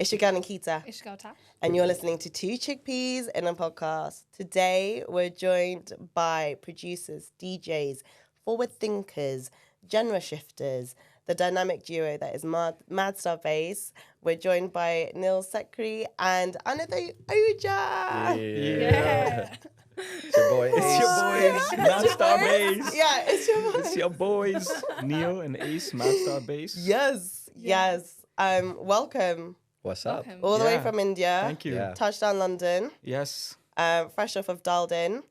It's your girl Nikita. It's your girl Tash. And you're listening to Two Chickpeas in a Podcast. Today, we're joined by producers, DJs, forward thinkers, genre shifters, the dynamic duo that is Madstarbase. We're joined by Neil Sekri and Anadolu Oja. Yeah. It's your boy. It's your boys, Madstarbase. Yeah, it's your boy. It's your boys, Neil and Ace, Madstarbase. Yes. Welcome. What's up? Welcome. All the way Yeah. from India. Thank you. Yeah. Touchdown London. Yes. Fresh off of Dialed In.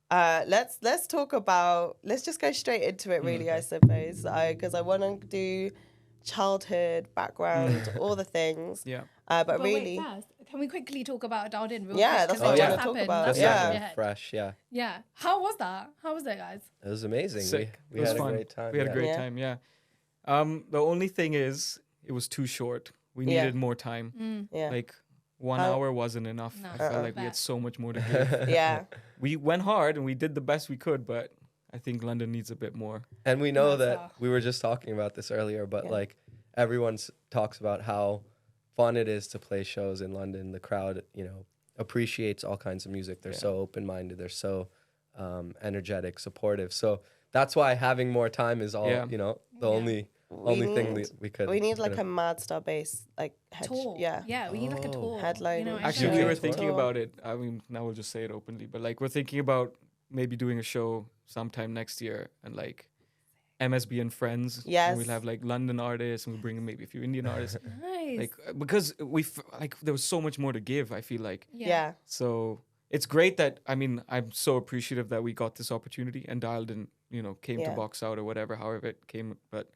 Let's talk about. Let's just go straight into it, really. I suppose, because I want to do childhood background, all the things. Yeah. But really, wait, first, can we quickly talk about Dialed In? Real Yeah, quick, that's 'cause what it I just wanna talk happened. about. That's Just Yeah. what like I had. fresh, yeah. Yeah. How was that? How was it, guys? It was amazing. Sick. We It was had fun. a great time. We had a yeah. great Yeah. time, yeah. The only thing is, it was too short. We Yeah. needed more time. yeah, Like, 1 Oh. hour wasn't enough. No. I felt like we had Bet. so much more to give. yeah, We went hard and we did the best we could, but I think London needs a bit more. And we know That's that all. we were just talking about this earlier, but Yeah. like everyone talks about how fun it is to play shows in London. The crowd, appreciates all kinds of music. They're Yeah. so open-minded. They're so energetic, supportive. So that's why having more time is all, Yeah. the Yeah. only thing need- that we could. we need like you a know. Madstarbase Tour. Yeah, we need like a Oh. tour. Headline. Actually, Yeah. we were Tour. thinking about it. I mean, now we'll just say it openly, but like we're thinking about maybe doing a show sometime next year and like MSB and friends. Yes. And we'll have like London artists and we'll bring in maybe a few Indian artists. Nice. Like because there was so much more to give, I feel like. yeah, So it's great that I'm so appreciative that we got this opportunity and Dialed In, came Yeah. to box out or whatever, however it came, but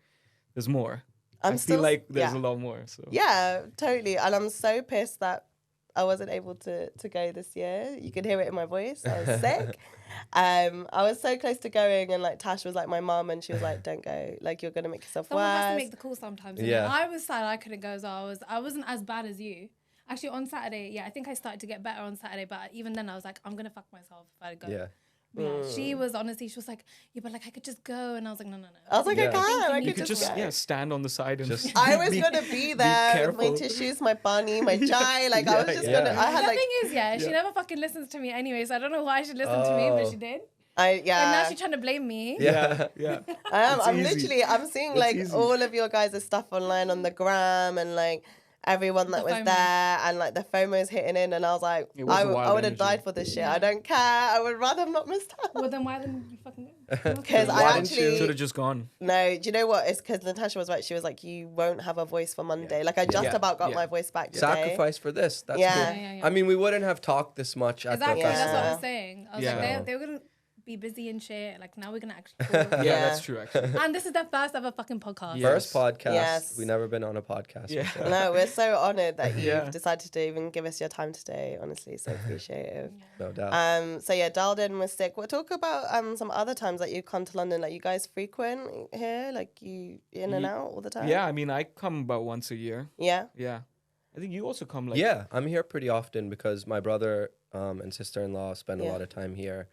there's more. I'm I still feel like there's yeah. a lot more. So Yeah, totally. And I'm so pissed that I wasn't able to go this year. You could hear it in my voice. I was sick. I was so close to going, and like Tash was like my mum, and she was like, "Don't go. Like you're gonna make yourself Someone has to worse." make the call sometimes. Yeah. I was sad I couldn't go as well. I wasn't as bad as you. Actually, on Saturday, I think I started to get better on Saturday, but even then I was like, I'm gonna fuck myself if I go. Yeah. Yeah, she was like, yeah, but like I could just go, and I was like, no. I was like, Yeah. I can. I you could could just go. stand on the side and Just- I was gonna be there with my careful. tissues, my bunny, my chai. Like I was just Yeah. gonna. I had The like, thing is, she never fucking listens to me anyway, so I don't know why she listened to me, but she did. And now yeah. she's trying to blame me. yeah. I am. It's I'm easy. literally. I'm seeing It's like easy. all of your guys' stuff online on the gram and like everyone that The was FOMO. there and like the FOMO's hitting in and I was like, It was I wild would have energy. died for this shit. Yeah. I don't care. I would rather have not missed out. Well, then why didn't you fucking go? Because I Why didn't you- actually Should have just gone. no. Do you know what? It's because Natasha was right. She was like, you won't have a voice for Monday. Like I just Yeah. about got Yeah. my voice back today. Sacrifice for this. That's Yeah. cool. Yeah. I mean, we wouldn't have talked this much at Exactly, the that's what I festival. was saying. I was Yeah. like, they were gonna be busy and shit. Like now we're gonna actually talk. Yeah, Yeah. that's true actually. And this is their first ever fucking podcast. Yeah. First podcast. Yes. We never been on a podcast Yeah. before. No, we're so honoured that you've Yeah. decided to even give us your time today. Honestly, so appreciative. No doubt. So yeah, Dialed In was sick. We'll talk about some other times that you come to London. Like you guys frequent here, like you in and Ye- out all the time. Yeah, I mean, I come about once a year. Yeah. Yeah. I think you also come like Yeah, I'm here pretty often because my brother and sister-in-law spend a Yeah. lot of time here.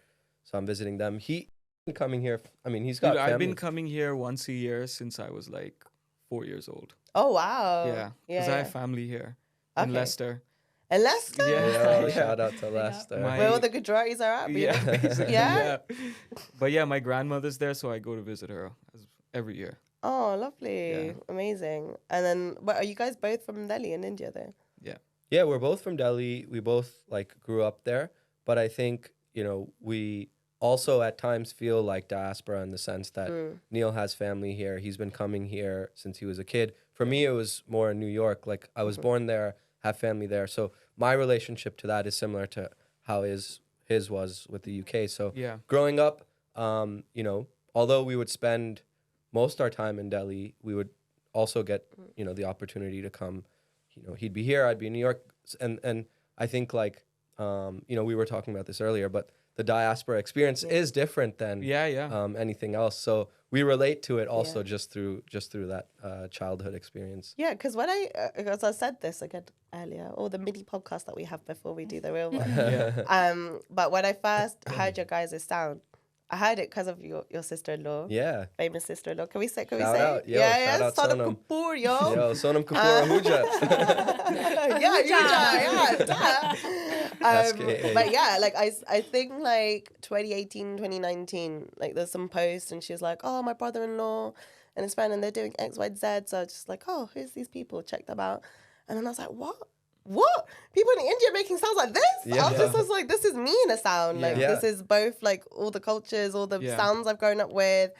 So I'm visiting them. He coming here. I mean, he's got Dude, family. I've been coming here once a year since I was like 4 years old. Oh wow. Yeah, because I have family here in Okay. Leicester. And Leicester. Yeah. Yeah, shout out to up. Leicester. My- Where all the Gujaratis are at. Yeah, basically, Yeah? But yeah, my grandmother's there, so I go to visit her every year. Oh, lovely. Yeah. Amazing. And then, are you guys both from Delhi in India though? Yeah, we're both from Delhi. We both like grew up there, but I think we also at times feel like diaspora in the sense that Neil has family here. He's been coming here since he was a kid. For me, it was more in New York. Like I was born there, have family there. So my relationship to that is similar to how his was with the UK. So Yeah. growing up, although we would spend most our time in Delhi, we would also get, the opportunity to come. He'd be here, I'd be in New York. And I think like, we were talking about this earlier, but the diaspora experience is different than anything else. So we relate to it also just through that childhood experience. Yeah, because when as I said this again earlier, or the mini podcast that we have before we do the real one. Yeah. But when I first heard your guys' sound, I heard it because of your sister-in-law. Yeah. Famous sister-in-law. Can we say? Shout out. Yo, shout out Sonam Sonam. Kapoor, yo. Yo, Sonam Kapoor Ahuja. SKA. But yeah, like I think like 2018, 2019, like there's some posts and she was like, oh, my brother-in-law and his friend and they're doing X, Y, Z. So I was just like, oh, who's these people? Check them out. And then I was like, what? People in India making sounds like this? Yeah. I was like, this is me in a sound. Like Yeah. this is both like all the cultures, all the sounds I've grown up with.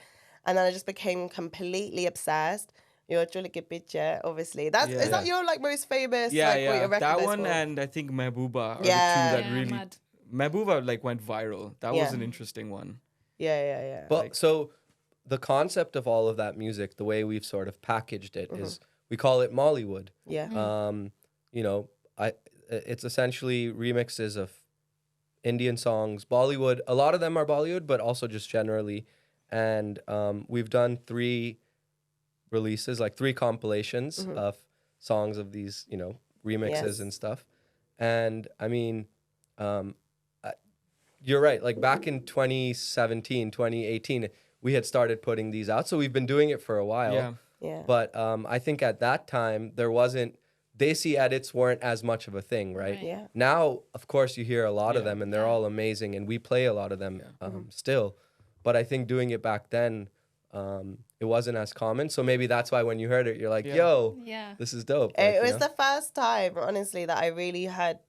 And then I just became completely obsessed. You're Chula Picture, obviously. Is that your like most famous? Yeah, like, what yeah. you're That recognized one for? and I think Mehbooba are Yeah. the two that Yeah, really. mad. Mehbooba like went viral. That Yeah. was an interesting one. Yeah. But so the concept of all of that music, the way we've sort of packaged it is we call it Mollywood. Yeah. You know, it's essentially remixes of Indian songs, Bollywood. A lot of them are Bollywood, but also just generally. And we've done 3 releases, like 3 compilations of songs of these, you know, remixes and stuff. And I mean, you're right. Like back in 2017, 2018, we had started putting these out. So we've been doing it for a while. Yeah. Yeah. But I think at that time, there wasn't, Desi edits weren't as much of a thing, right? Right. Yeah. Now, of course, you hear a lot of Yeah. them and they're all amazing and we play a lot of them still. But I think doing it back then, it wasn't as common. So maybe that's why when you heard it, you're like, yo, Yeah. this is dope. It Like, was you know? the first time, honestly, that I really had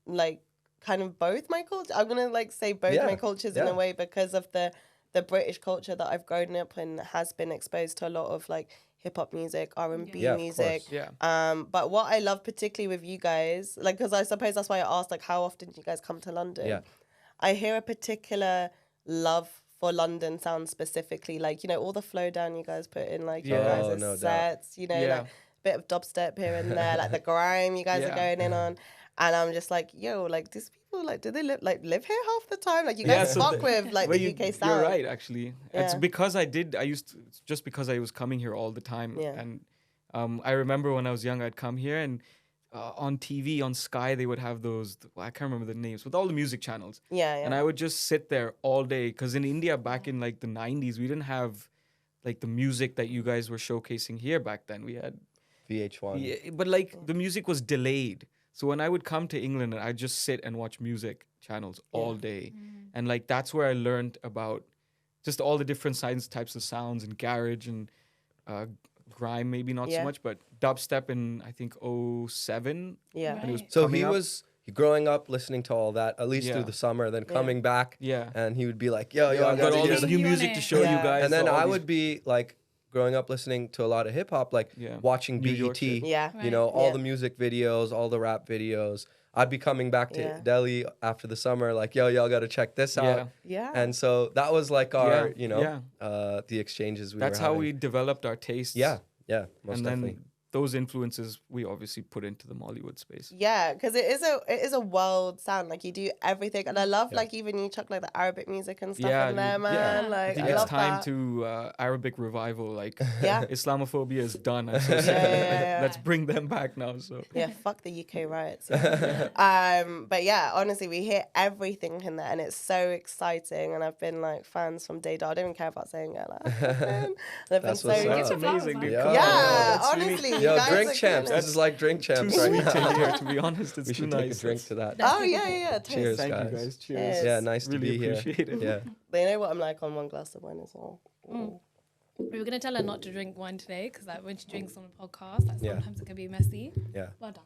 like kind of both my culture. I'm gonna like say both Yeah, my cultures in yeah. a way because of the British culture that I've grown up in has been exposed to a lot of like hip hop music, R&B Yeah, of music. course. Yeah. But what I love particularly with you guys, like, because I suppose that's why I asked, like, how often do you guys come to London? Yeah. I hear a particular love for London sound specifically, like, you know, all the flow down you guys put in, like, Yeah. your guys' Oh, no doubt. sets, you know, Yeah. like, bit of dubstep here and there, like the grime you guys are Yeah. going in on. And I'm just like, yo, like, these people, like, do they live here half the time? Like, you guys so fuck the- with, like, Well, the UK sound. You're right, actually. It's Yeah. because it's just because I was coming here all the time. Yeah. And I remember when I was young, I'd come here and on TV, on Sky, they would have those, I can't remember the names, with all the music channels. Yeah, yeah. And I would just sit there all day. Because in India, back in like the 90s, we didn't have like the music that you guys were showcasing here back then. We had, VH1. yeah, but like the music was delayed. So when I would come to England, I'd just sit and watch music channels all day. And like that's where I learned about just all the different types of sounds and garage and grime, maybe not Yeah. so much, but dubstep in I think 07. Yeah. And it was Right. So coming he up. was growing up listening to all that, at least Yeah. through the summer, then coming back, Yeah. and he would be like, yo, I've got gotta all hear this this. new You music want to it. show you Yeah. guys. And then all I these- would be like growing up listening to a lot of hip hop, like Yeah. watching New York BET, shit. Yeah. you know, all Yeah. the music videos, all the rap videos. I'd be coming back to Yeah. Delhi after the summer, like, yo, y'all got to check this Yeah. out. Yeah. And so that was like our, Yeah, you know, yeah. the exchanges we That's were how having. we developed our tastes. Yeah, most And definitely. then those influences we obviously put into the Mollywood space. Yeah, because it is a world sound. Like you do everything, and I love like even you chuck like the Arabic music and stuff Yeah, in there, dude, man. yeah. Like I think I it's love time that. to Arabic revival. Like Yeah. Islamophobia is done. I'm so Yeah, sorry. yeah. Let's bring them back now. So Yeah, fuck the UK riots. But yeah, honestly, we hear everything in there, and it's so exciting. And I've been like fans from day dot. I don't even care about saying it. Like, and I've been That's so what's that's up. amazing, dude. Yeah. Come on, yeah, that's really honestly, you Yo, guys drink are champs. killing This it. is like drink too champs right sweet now. to hear. To be honest, it's We too should take nice. a drink to that. Oh yeah. Cheers, Thank guys. you guys. Cheers. Cheers. Yeah, nice to Really be here. appreciate it. Yeah. They know what I'm like on one glass of wine as well. We were gonna tell her not to drink wine today because like when she drinks on a podcast, like Yeah. sometimes it can be messy. Yeah. Well done.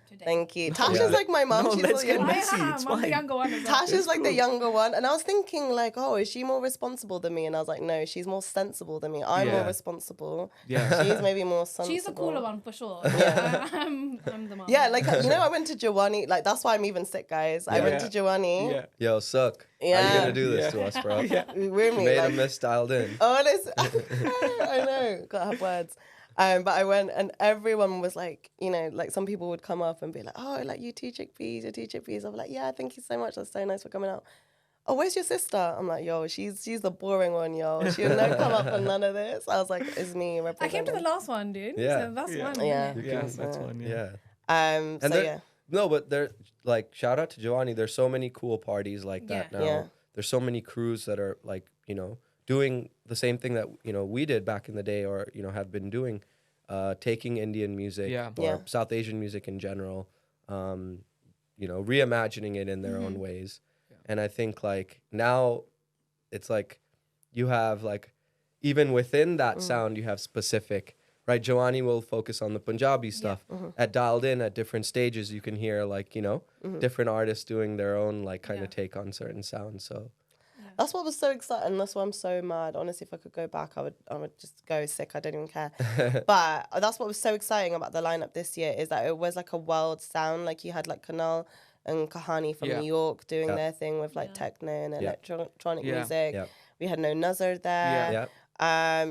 Today. Thank you. Tasha's Yeah. like my mum. No, She's let's the get young- messy. I It's am. I'm the fine. younger one as well. Tasha's like the younger one, and I was thinking like, oh, is she more responsible than me? And I was like, no, she's more sensible than me. I'm more Yeah. responsible. Yeah. She's maybe more sensible. She's the cooler one for sure. I'm the mom. Yeah, like you know, I went to Giovanni. Like that's why I'm even sick, guys. I went Yeah. to Giovanni. Yeah. Yo, suck. How Yeah. you gonna do this Yeah. to us, bro? Yeah. With me, Made like, a miss dialed in. honest. I know, gotta have words. But I went and everyone was like, you know, like some people would come up and be like, oh, like you two chickpeas. I'm like, yeah, thank you so much. That's so nice for coming out. Oh, where's your sister? I'm like, yo, she's the boring one, yo. She'll never come up for none of this. I was like, it's me I representing. came to the last one, dude. Yeah. So that's Yeah. one. Yeah. innit? Yeah, Yes, that's yeah. one. Yeah. Yeah. And so there- yeah. No, but there, like, shout out to Giovanni. There's so many cool parties like that Yeah. now. Yeah. There's so many crews that are like you know, doing the same thing that, you know, we did back in the day, or, you know, have been doing, taking Indian music or South Asian music in general, you know, reimagining it in their own ways. Yeah. And I think like now it's like you have like, even within that sound, you have specific, right? Joanie will focus on the Punjabi stuff. At Dialed In, at different stages, you can hear like, you know, different artists doing their own like kind of take on certain sounds. So that's what was so exciting. That's why I'm so mad. Honestly, if I could go back, I would just go sick. I don't even care. But that's what was so exciting about the lineup this year, is that it was like a world sound. Like you had like Kanal and Kahani from New York doing their thing with like techno and electronic music. We had No Nazar there.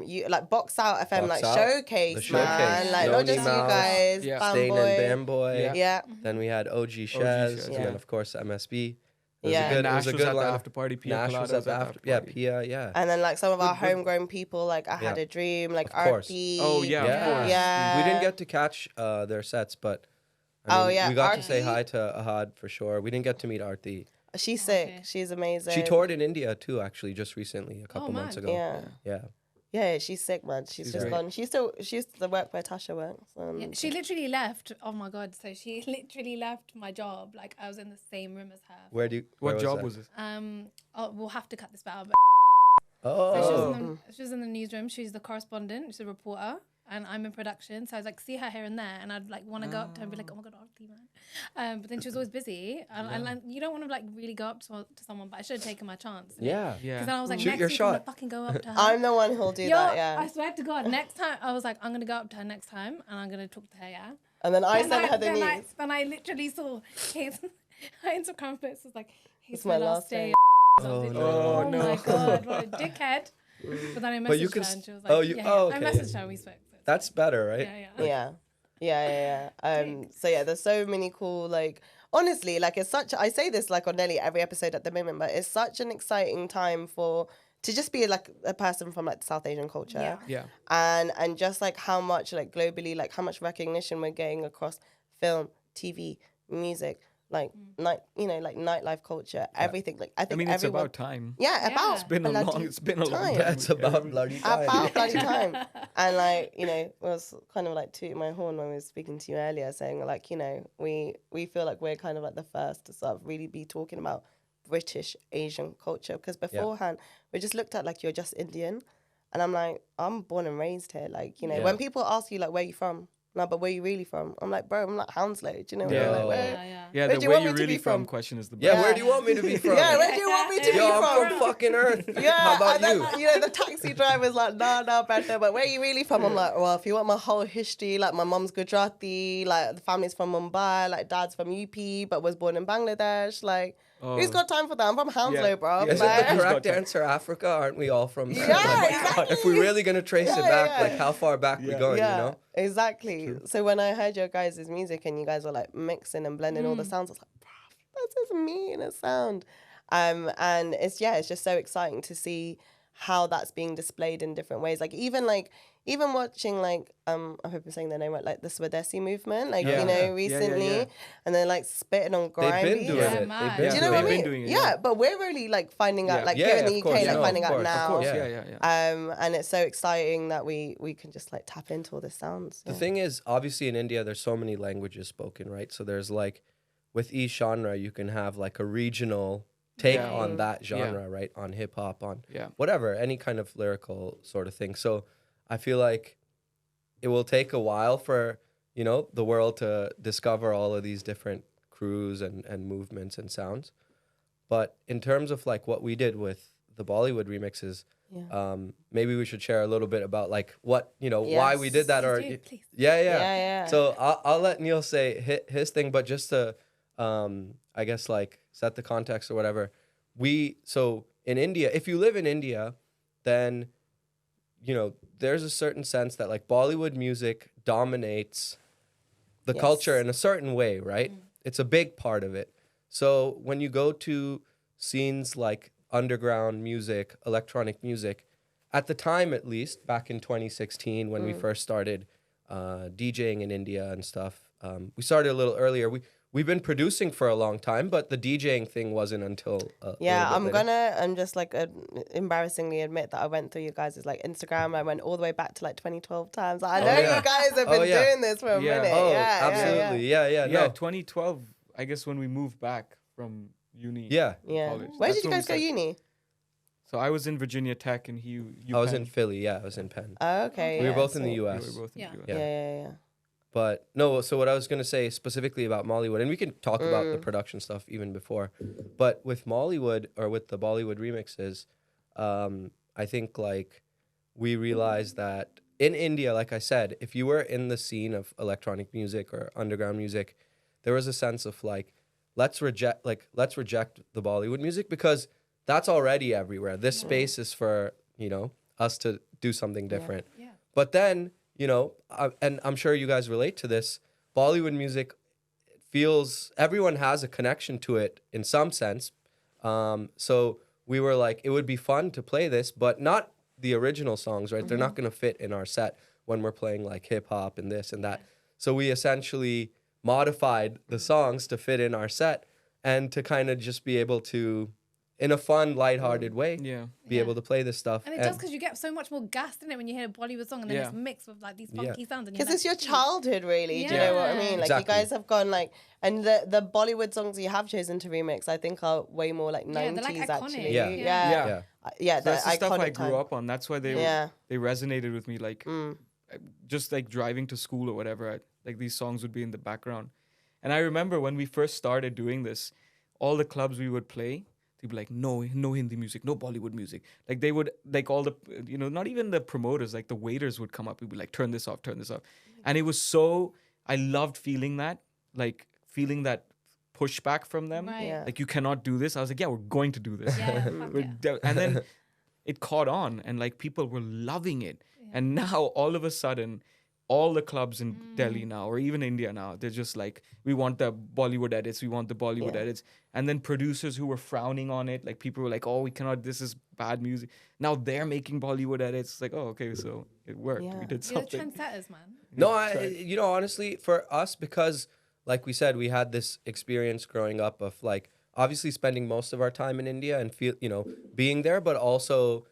You like Box Out FM, Box like Out, showcase, man. Like not just you guys, Stain and Bamboy. Yeah. Then we had OG Shez, and then of course MSB. It was a good at the lineup. after party. Nash was at the after party. Pia, And then like some of our homegrown people, like I Had a Dream, like Arti. Oh yeah, of course. Yeah. We didn't get to catch their sets, but I mean, we got to say hi to Ahad for sure. We didn't get to meet Arti. She's sick. She's amazing. She toured in India too, actually, just recently, a couple months ago. Yeah, she's sick, man. She's just gone. She used to work where Tasha works. She literally left. Oh my god! So she literally left my job. Like I was in the same room as her. What job was this? We'll have to cut this out. Oh. So she was in the newsroom. She's the correspondent. She's a reporter. And I'm in production, so I was like, see her here and there, and I'd like want to go up to her and be like, oh my god, Aarti, man. But then she was always busy, and you don't want to like really go up to someone, but I should have taken my chance. Yeah. Because then I was like, shoot next your week shot. I'm gonna fucking go up to her. I'm the one who'll do that. Yeah. I swear to God, next time I was like, I'm gonna go up to her next time, and I'm gonna talk to her. Yeah. And then I sent her the news. Then I literally saw his Instagram post was like, it's my last day. Oh my god, what a dickhead. But then I messaged her and she was like, I messaged her and we spoke. That's better, right? Yeah. So yeah, there's so many cool, like, honestly, like it's such, I say this like on nearly every episode at the moment, but it's such an exciting time to just be like a person from like the South Asian culture. Yeah. And just like how much like globally, like how much recognition we're getting across film, TV, music, like nightlife culture, everything. Like I think it's about time. Yeah, about it's been a long time. Yeah, it's about bloody time. About bloody time. And like, it was kind of like tooting my horn when we were speaking to you earlier, saying like, we feel like we're kind of like the first to sort of really be talking about British Asian culture, because beforehand we just looked at like, you're just Indian, and I'm like, I'm born and raised here. Like, when people ask you like, where you from? No, but where you really from? I'm like, bro, I'm like Hounslow. Do you know? Yeah. Like, where do you you want me to really be from? question is the best. Yeah, where do you want me to be from? Yeah, where do you want me to be from? I'm from fucking Earth. Yeah, How about and then, the taxi driver's like, nah, better. But where you really from? I'm like, well, if you want my whole history, like my mom's Gujarati, like the family's from Mumbai, like dad's from UP, but was born in Bangladesh. Like, who's got time for that? I'm from Hounslow, bro. Is it the correct answer, Africa? Aren't we all from there? Yeah, exactly. If we're really going to trace it back, like how far back we're going, you know? Exactly. True. So when I heard your guys' music and you guys were like mixing and blending all the sounds, I was like, that's just me in a sound. And it's just so exciting to see how that's being displayed in different ways. Like even watching like I hope I'm saying their name right, like the Swadesi movement, like recently, and they're like spitting on grime. They've been doing it. Mad. Do you know what I mean? Doing it, yeah, but we're really like finding out, like here in the UK, finding out now. Of course, yeah. And it's so exciting that we can just like tap into all the sounds. The thing is, obviously in India, there's so many languages spoken, right? So there's like, with each genre, you can have like a regional take on that genre, right? On hip hop, on whatever, any kind of lyrical sort of thing. So I feel like it will take a while for, the world to discover all of these different crews and movements and sounds. But in terms of like what we did with the Bollywood remixes, maybe we should share a little bit about like what, why we did that. Please. Yeah. So I'll let Neil say his thing, but just to, I guess like set the context or whatever. So in India, if you live in India, then, there's a certain sense that like Bollywood music dominates the culture in a certain way, right? It's a big part of it. So when you go to scenes like underground music, electronic music, at the time at least, back in 2016 when we first started DJing in India and stuff, we started a little earlier. We've been producing for a long time, but the DJing thing wasn't until Yeah, a little bit later. I'm just like embarrassingly admit that I went through you guys' like Instagram. I went all the way back to like 2012 times. I know yeah. you guys have been doing this for a Yeah. minute. Oh, Yeah, absolutely. Yeah. Yeah, No. 2012. I guess when we moved back from uni. Yeah. Yeah. College. Where That's did you when we guys go started- uni? So I was in Virginia Tech, and you. I was in Philly. Yeah, I was in Penn. Oh, okay. We were yeah, both in the sweet. We U.S. were both in Yeah. the US. Yeah. But no, so what I was going to say specifically about Mollywood, and we can talk about the production stuff even before, but with Mollywood or with the Bollywood remixes, I think like we realized that in India, like I said, if you were in the scene of electronic music or underground music, there was a sense of like, let's reject the Bollywood music because that's already everywhere. This space is for, us to do something different. Yeah. But then, and I'm sure you guys relate to this, Bollywood music feels, everyone has a connection to it in some sense. So we were like, it would be fun to play this, but not the original songs, right? They're not going to fit in our set when we're playing like hip hop and this and that. So we essentially modified the songs to fit in our set and to kind of just be able to, in a fun, lighthearted way, be able to play this stuff. And it does because you get so much more gas in it when you hear a Bollywood song and then it's mixed with like these funky sounds. Because it's your childhood, really. Do you know what I mean? Like Exactly. you guys have gone like, and the Bollywood songs you have chosen to remix, I think are way more like 90s they're, like, iconic. actually. Yeah. Yeah, So that's the stuff I iconic grew time. up on. That's why they resonated with me. Like just like driving to school or whatever, like these songs would be in the background. And I remember when we first started doing this, all the clubs we would play, they'd be like, no Hindi music, no Bollywood music. Like they would, like all the, not even the promoters, like the waiters would come up. We'd be like, turn this off. And it was so, I loved feeling that pushback from them. Right. Yeah. Like, you cannot do this. I was like, yeah, we're going to do this. Yeah, fuck And then it caught on and like people were loving it. And now all of a sudden, all the clubs in Delhi now, or even India now, they're just like, we want the Bollywood edits, edits. And then producers who were frowning on it, like people were like, oh, we cannot, this is bad music. Now they're making Bollywood edits. It's like, oh, okay, so it worked. Yeah. We did You're the something. trendsetters, man. No, honestly, for us, because like we said, we had this experience growing up of like obviously spending most of our time in India and being there, but also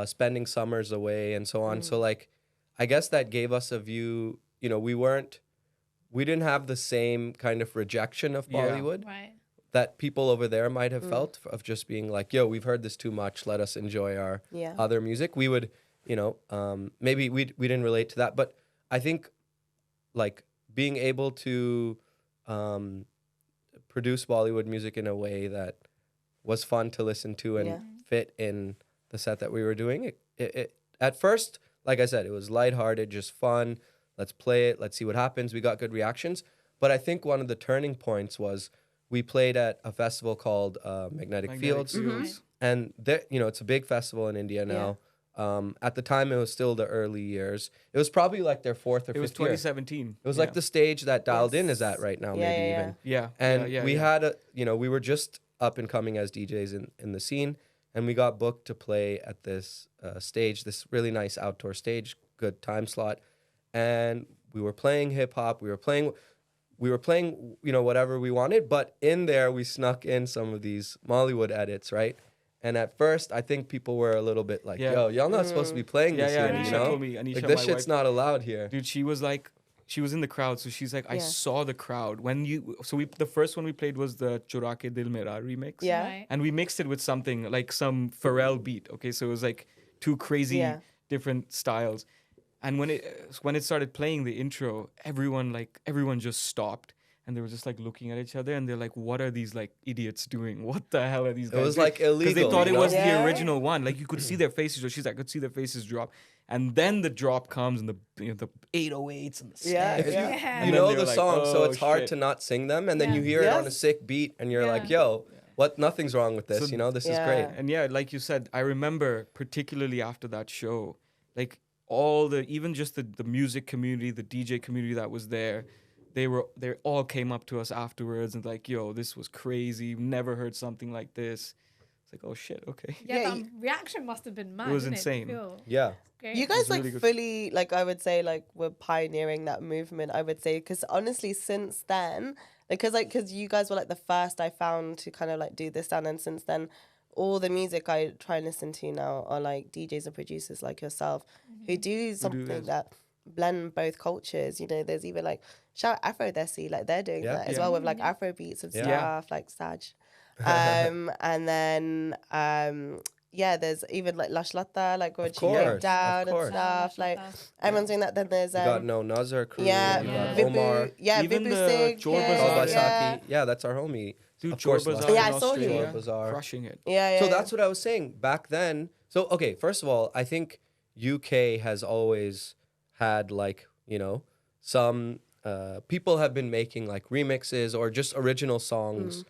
spending summers away and so on. So like, I guess that gave us a view, we didn't have the same kind of rejection of Bollywood Right. that people over there might have felt of just being like, yo, we've heard this too much. Let us enjoy our other music. We would, maybe we didn't relate to that, but I think like being able to produce Bollywood music in a way that was fun to listen to and fit in the set that we were doing. It at first, like I said, it was lighthearted, just fun. Let's play it. Let's see what happens. We got good reactions. But I think one of the turning points was we played at a festival called Magnetic Fields. And there, it's a big festival in India now. At the time, it was still the early years. It was probably like their fourth or fifth It was year. 2017. It was like the stage that Dialed In is at right now, maybe even. Yeah. And we had we were just up and coming as DJs in the scene, and we got booked to play at this stage, this really nice outdoor stage, good time slot, and we were playing hip hop. We were playing, whatever we wanted, but in there we snuck in some of these Mollywood edits, right? And at first, I think people were a little bit like, "Yo, y'all not supposed to be playing this here, Anisha told me. Anisha, like this my shit's wife, not allowed here." Dude, she was in the crowd, so she's like, I saw the crowd the first one we played was the Chura Ke Dil Mera remix. Yeah. Right. And we mixed it with something like some Pharrell beat. Okay, so it was like two crazy different styles. And when it started playing the intro, everyone just stopped. And they were just like looking at each other and they're like, what are these like idiots doing? What the hell are these guys It was doing? like illegal. Because they thought it was Yeah. the original one. Like you could see their faces. She's like, I could see their faces drop. And then the drop comes and the 808s and the snares. Yeah. You And know then the they're song, like, so oh, it's hard shit. to not sing them, and then Yeah. you hear it on a Yes. sick beat, and you're like, Yeah. "Yo, nothing's wrong with this. So- This is great." And yeah, like you said, I remember particularly after that show, like even just the music community, the DJ community that was there, they all came up to us afterwards and like, yo, this was crazy. Never heard something like this. It's like, oh shit, okay. Yeah, Yeah, that reaction must have been mad. It was didn't insane. To feel Yeah. great. You guys was like really good. fully, like I would say, like were pioneering that movement. I would say because honestly, since then, because you guys were like the first I found to kind of like do this sound, and since then, all the music I try and listen to now are like DJs and producers like yourself who do something this. that blend both cultures. You know, there's even like shout out Afro Desi, like they're doing Yeah. that as Yeah. well with like Afro beats and Yeah. stuff, like Saj. And then yeah, there's even like Lush Lata, like where she course, broke of down and course. stuff. Like everyone's doing that. Then there's You got No Nazar crew. yeah, You Yeah. got Vibu, Omar. yeah, Even Vibu the Sig, Jor yeah, Bazaar, yeah, Yeah, that's our homie. Dude, Of Jor course, Bazaar Last- Yeah, in I saw him. Australia, Jor Bazaar. crushing it. yeah. So that's what I was saying back then. So okay, first of all, I think UK has always had like, you know, some people have been making like remixes or just original songs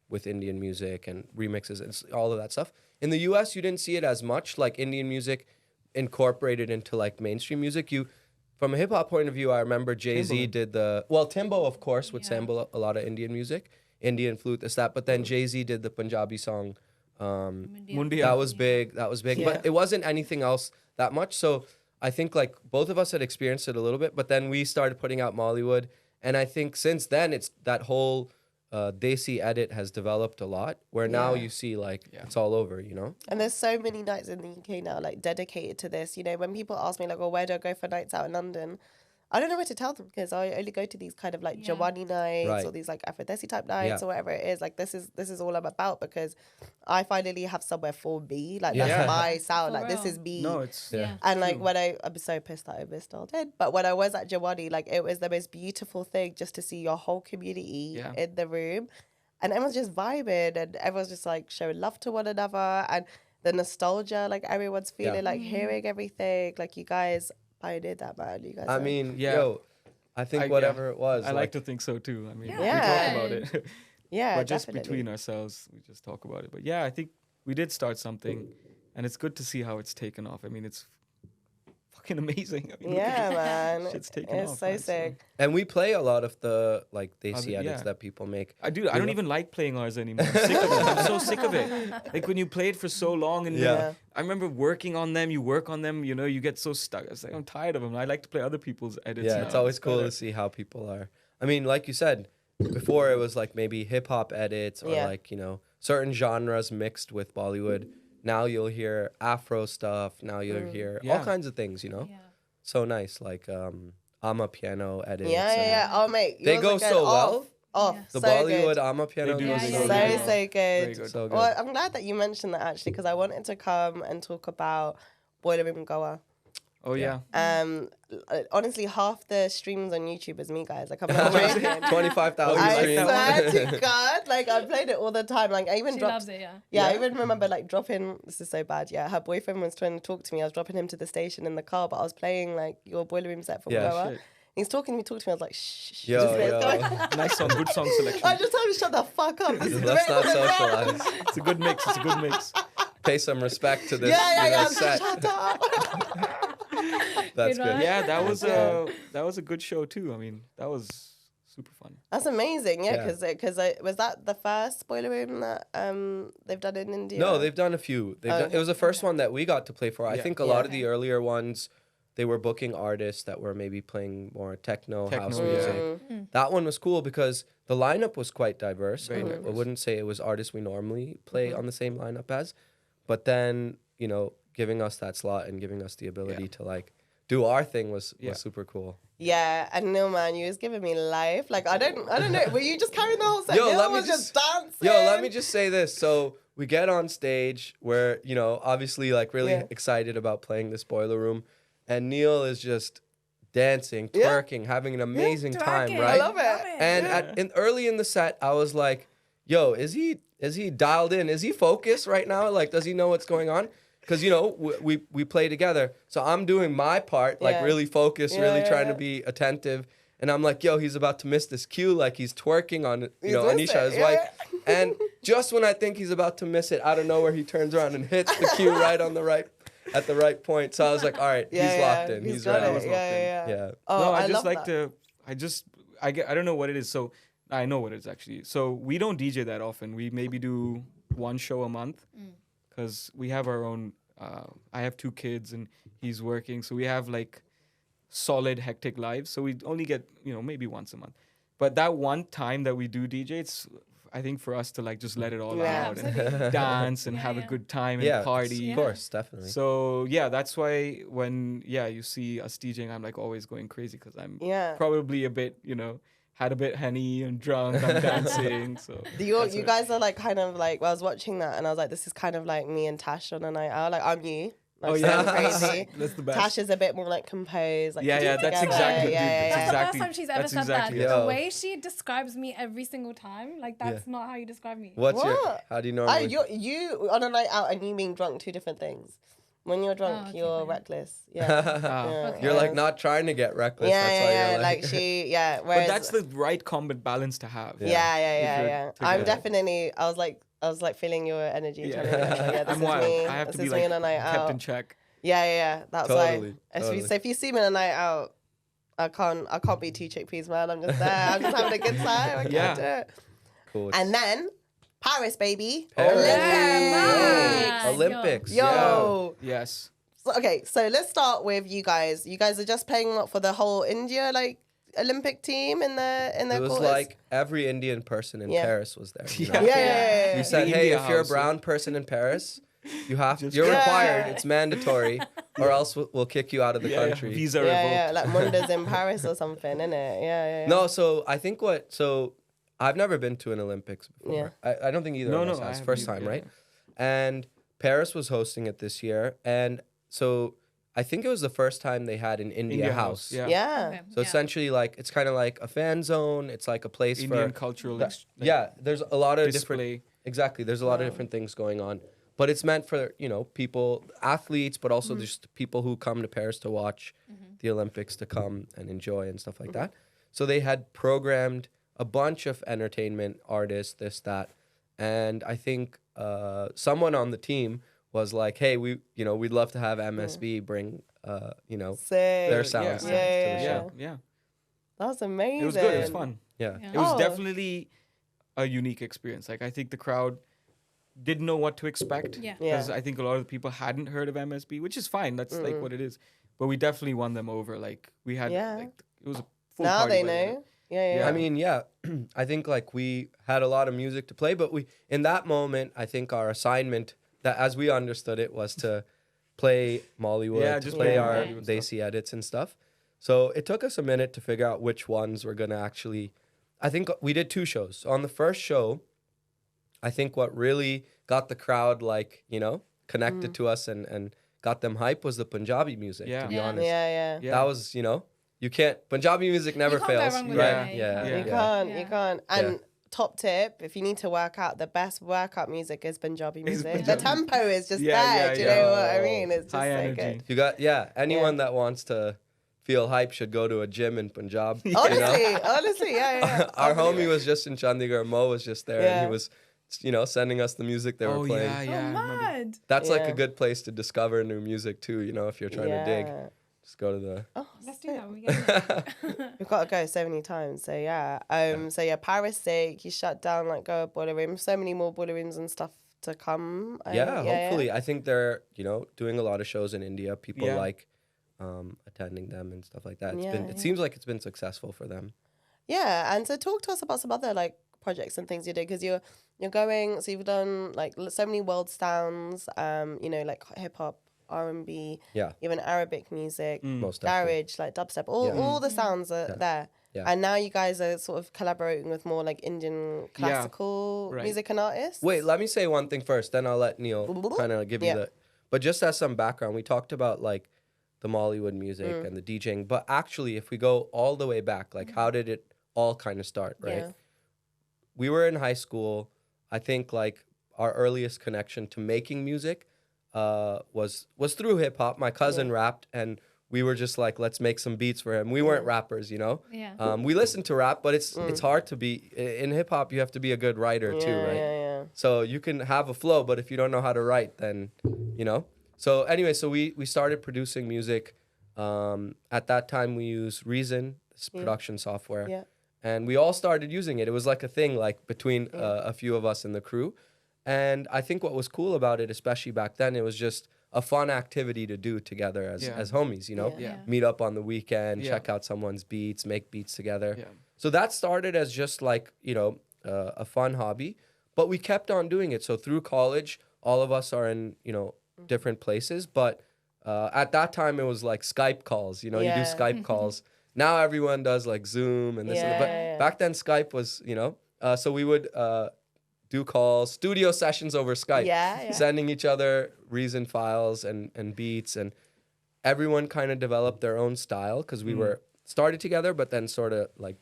with Indian music and remixes and all of that stuff. In the US, you didn't see it as much, like Indian music incorporated into like mainstream music. You, from a hip hop point of view, I remember Jay-Z did Timbo, of course, would sample a lot of Indian music, Indian flute, this, that. But then Jay-Z did the Punjabi song. Mundia. That was big. That was big. Yeah. But it wasn't anything else that much. So I think like both of us had experienced it a little bit, but then we started putting out Mollywood. And I think since then, it's that whole Desi edit has developed a lot where now Yeah. you see like it's all over, you know? And there's so many nights in the UK now, like dedicated to this. You know, when people ask me like, "Oh, where do I go for nights out in London?" I don't know where to tell them because I only go to these kind of like Jawani nights Right. or these like Afrodesi type nights Yeah. or whatever it is. Like this is all I'm about because I finally have somewhere for me. Like Yeah. that's my sound. For Like this real. is me. No, it's Yeah. And like when I'm so pissed that I missed all dead. But when I was at Jawani, like it was the most beautiful thing just to see your whole community Yeah. in the room, and everyone's just vibing and everyone's just like showing love to one another and the nostalgia, like everyone's feeling like hearing everything. Like you guys pioneered that, man. You guys. I are- mean, Yeah. yo, I think whatever it was. I like to think so too. I mean, we Yeah. talk about it, yeah, but just definitely. between ourselves, we just talk about it. But yeah, I think we did start something, and it's good to see how it's taken off. I mean, it's fucking amazing. I mean, look Yeah, at man. Shit's taken It's off, so man, sick. And we play a lot of the like Desi Other- edits yeah. that people make. I don't even like playing ours anymore. I'm sick of it. I'm so sick of it. Like when you play it for so long, and Yeah. I remember working on them. You work on them. You know, you get so stuck. It's like I'm tired of them. I like to play other people's edits. Yeah, now. it's always cool better. to see how people are. I mean, like you said, before it was like maybe hip hop edits or Yeah. like, you know, certain genres mixed with Bollywood. Now you'll hear Afro stuff. Now you'll hear all Yeah. kinds of things, you know? Yeah. So nice. Like Ama piano edits. Yeah, and yeah. Oh mate, They yours go are good. so well. Off. Yeah. The So Bollywood good. Ama piano do music. Yeah, is So yeah, really yeah. good. so good. Very good. So good. Well, I'm glad that you mentioned that actually because I wanted to come and talk about Boiler Room Goa. Oh yeah. Honestly, half the streams on YouTube is me, guys. Like I'm not joking. 25,000 I streams. swear to God, like I played it all the time. Like I even She dropped. loves it, yeah. Yeah, I even remember like dropping. This is so bad. Yeah, her boyfriend was trying to talk to me. I was dropping him to the station in the car, but I was playing like your Boiler Room set from Yeah, Goa. shit. He's talking to me. I was like, shh. Yo, just let's yo. go. Nice song. Good song selection. I just told him to shut the fuck up. This is the Let's not rate of the socialize. It's a good mix. It's a good mix. Pay some respect to this, Yeah. this set. Shut up. That's Good good. one. Yeah, that was a good show too. I mean, that was super fun. That's amazing. Yeah, Yeah. because was that the first Boiler Room that they've done in India? No, they've done a few. It was the first one that we got to play for. I Yeah. think a lot of the earlier ones, they were booking artists that were maybe playing more techno house Techno, music. yeah. That one was cool because the lineup was quite diverse. Very I diverse. wouldn't say it was artists we normally play on the same lineup as, but then, you know, giving us that slot and giving us the ability to like do our thing was super cool. Yeah, and no man, you was giving me life. Like I don't know. Were you just carrying the whole set? Yo, Neil let me was just dancing. Yo, let me just say this. So we get on stage, we're, you know, obviously like really Yeah. excited about playing this Boiler Room, and Neil is just dancing, Yeah. twerking, having an amazing time, Twerking. right? I love it. And early in the set, I was like, "Yo, is he dialed in? Is he focused right now? Like, does he know what's going on?" Because you know we play together, so I'm doing my part, like Yeah. really focused, Yeah, really yeah, trying yeah. to be attentive. And I'm like, "Yo, he's about to miss this cue. Like he's twerking on, He's Anisha, missing it, his yeah, wife." yeah. And just when I think he's about to miss it, out of nowhere he turns around and hits the cue right on the right at the right point. So I was like, "All right, Yeah, he's yeah, locked in. He's got ready." it. was Yeah, locked in. yeah, yeah. Yeah. Oh, No, I just love like that. I don't know what it is. So I know what it is actually. So we don't DJ that often. We maybe do one show a month because we have our own. I have 2 kids and he's working, so we have like solid hectic lives. So we only get maybe once a month. But that one time that we do DJ, it's I think for us to like just let it all out and dance and have a good time and party. Of course, definitely. So yeah, that's why when you see us DJing, I'm like always going crazy because I'm probably a bit had a bit henny and drunk. I'm dancing. So you guys are like kind of like, well, I was watching that and I was like, this is kind of like me and Tash on a night out. Like I'm you. Like, crazy. That's the best. Tash is a bit more like composed. Like, that's exactly. That's the first time she's ever said that. it. The way she describes me every single time, like that's not how you describe me. How do you normally? You on a night out and you being drunk, 2 different things. When you're drunk, you're reckless. Yeah. You're like not trying to get reckless. Yeah, that's why you're like she, Whereas, but that's the right combat balance to have. Yeah. I'm definitely. I was like feeling your energy. Yeah, this I'm is wild. me. I have to this be is me like on a night kept out. in check. Yeah. That's Totally. So if you see me on a night out, I can't be 2 chickpeas, man. I'm just there. I'm just having a good time. I can't do it. Cool. And then Paris, baby. Paris. Olympics. Olympics. Yo. Yes. So let's start with you guys. You guys are just playing for the whole India like Olympic team in the It was quarters? like every Indian person in Paris was there. You know? Yeah. You said, The hey, India if you're a house. brown person in Paris, you're required. It's mandatory, or else we'll kick you out of the country. Visa revoked. Like Munda's in Paris or something, isn't it? Yeah. No, so I think I've never been to an Olympics before. I don't think either of us has. First time, right? And Paris was hosting it this year, and so I think it was the first time they had an India house. Yeah. So essentially, like it's kind of like a fan zone. It's like a place Indian for cultural. there's a lot of display. different. Exactly, there's a lot of different things going on, but it's meant for people, athletes, but also just people who come to Paris to watch the Olympics, to come and enjoy and stuff like that. So they had programmed a bunch of entertainment artists, this, that, and I think someone on the team was like, "Hey, we'd love to have MSB bring their sounds." Yeah. That's amazing. It was good. It was fun. Yeah. It was definitely a unique experience. Like I think the crowd didn't know what to expect. Yeah. Because I think a lot of the people hadn't heard of MSB, which is fine. That's like what it is. But we definitely won them over. Like we had like it was a full now party. they know. Yeah. I mean, I think like we had a lot of music to play, but in that moment, I think our assignment, that as we understood it, was to play Mollywood, just play play our Mollywood Desi edits and stuff. So it took us a minute to figure out which ones we're gonna actually. I think we did 2 shows. So on the first show, I think what really got the crowd connected to us and got them hype was the Punjabi music. To be honest, that was you can't Punjabi music never You can't go fails, wrong with right? it. You can't. And top tip, if you need to work out, the best workout music is Punjabi music. The tempo is just there. Do you know what I mean? It's just High so energy. good. You got anyone that wants to feel hype should go to a gym in Punjab. Honestly, Our homie was just in Chandigarh. Mo was just there, and he was, sending us the music they were playing. Mad. That's like a good place to discover new music too. If you're trying to dig, just go to the. Let's do that. We get We've got to go so many times. So Paris Steak, you shut down like Go Boiler Room. So many more boiler rooms and stuff to come. Hopefully. I think they're doing a lot of shows in India. People like attending them and stuff like that. It seems like it's been successful for them. Yeah, and so talk to us about some other like projects and things you did, because you're going. So you've done like so many world sounds. Like hip hop, R&B, even Arabic music, Most garage, like dubstep. All the sounds are there. Yeah. And now you guys are sort of collaborating with more like Indian classical music and artists. Wait, let me say one thing first, then I'll let Neil kind of give you the. But just as some background, we talked about like the Mollywood music and the DJing. But actually, if we go all the way back, like how did it all kind of start, right? Yeah. We were in high school. I think like our earliest connection to making music was through hip hop. My cousin rapped, and we were just like, let's make some beats for him. We weren't rappers, Yeah. We listened to rap, but it's hard to be in hip hop. You have to be a good writer too, right? Yeah. So you can have a flow, but if you don't know how to write, then So anyway, so we started producing music. At that time, we used Reason, this production software. Yeah. And we all started using it. It was like a thing, like between a few of us in the crew. And I think what was cool about it, especially back then, it was just a fun activity to do together as homies, you know? Yeah. Meet up on the weekend, Yeah. check out someone's beats, make beats together. Yeah. So that started as just like, you know, a fun hobby, but we kept on doing it. So through college, all of us are in, you know, different places, but at that time it was like Skype calls, you know, you do Yeah. Skype calls. Now everyone does like Zoom and this and that. But Yeah. back then Skype was, you know, so we would do calls, studio sessions over Skype, Yeah. sending each other reason files and beats, and everyone kind of developed their own style because we were started together, but then sort of like,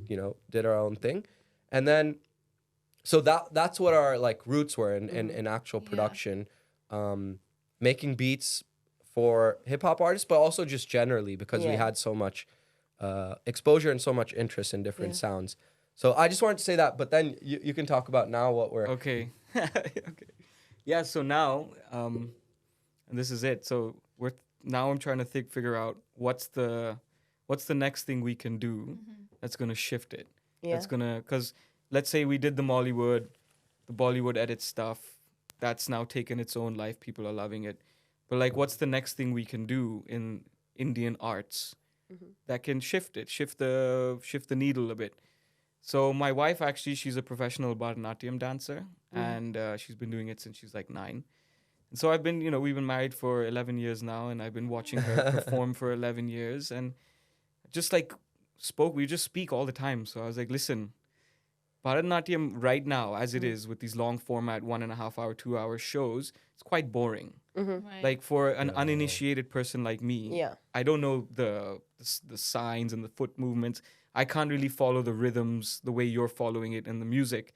you know, did our own thing. And then, so that's what our like roots were in actual production, making beats for hip hop artists, but also just generally because we had so much exposure and so much interest in different sounds. So I just wanted to say that, but then you can talk about now what we're... Okay. Okay. Yeah, so now, and this is it. So now I'm trying to figure out what's the next thing we can do that's going to shift it. Yeah. That's going to, because let's say we did the Mollywood, the Bollywood edit stuff. That's now taken its own life. People are loving it. But like, what's the next thing we can do in Indian arts that can shift the needle a bit? So my wife, actually, she's a professional Bharatanatyam dancer, and she's been doing it since she's like 9. And so I've been, you know, we've been married for 11 years now, and I've been watching her perform for 11 years, and just like we just speak all the time. So I was like, listen, Bharatanatyam right now, as it is with these long format 1.5 hour, 2 hour shows, it's quite boring. Right. Like for an uninitiated person like me, I don't know the signs and the foot movements. I can't really follow the rhythms the way you're following it in the music.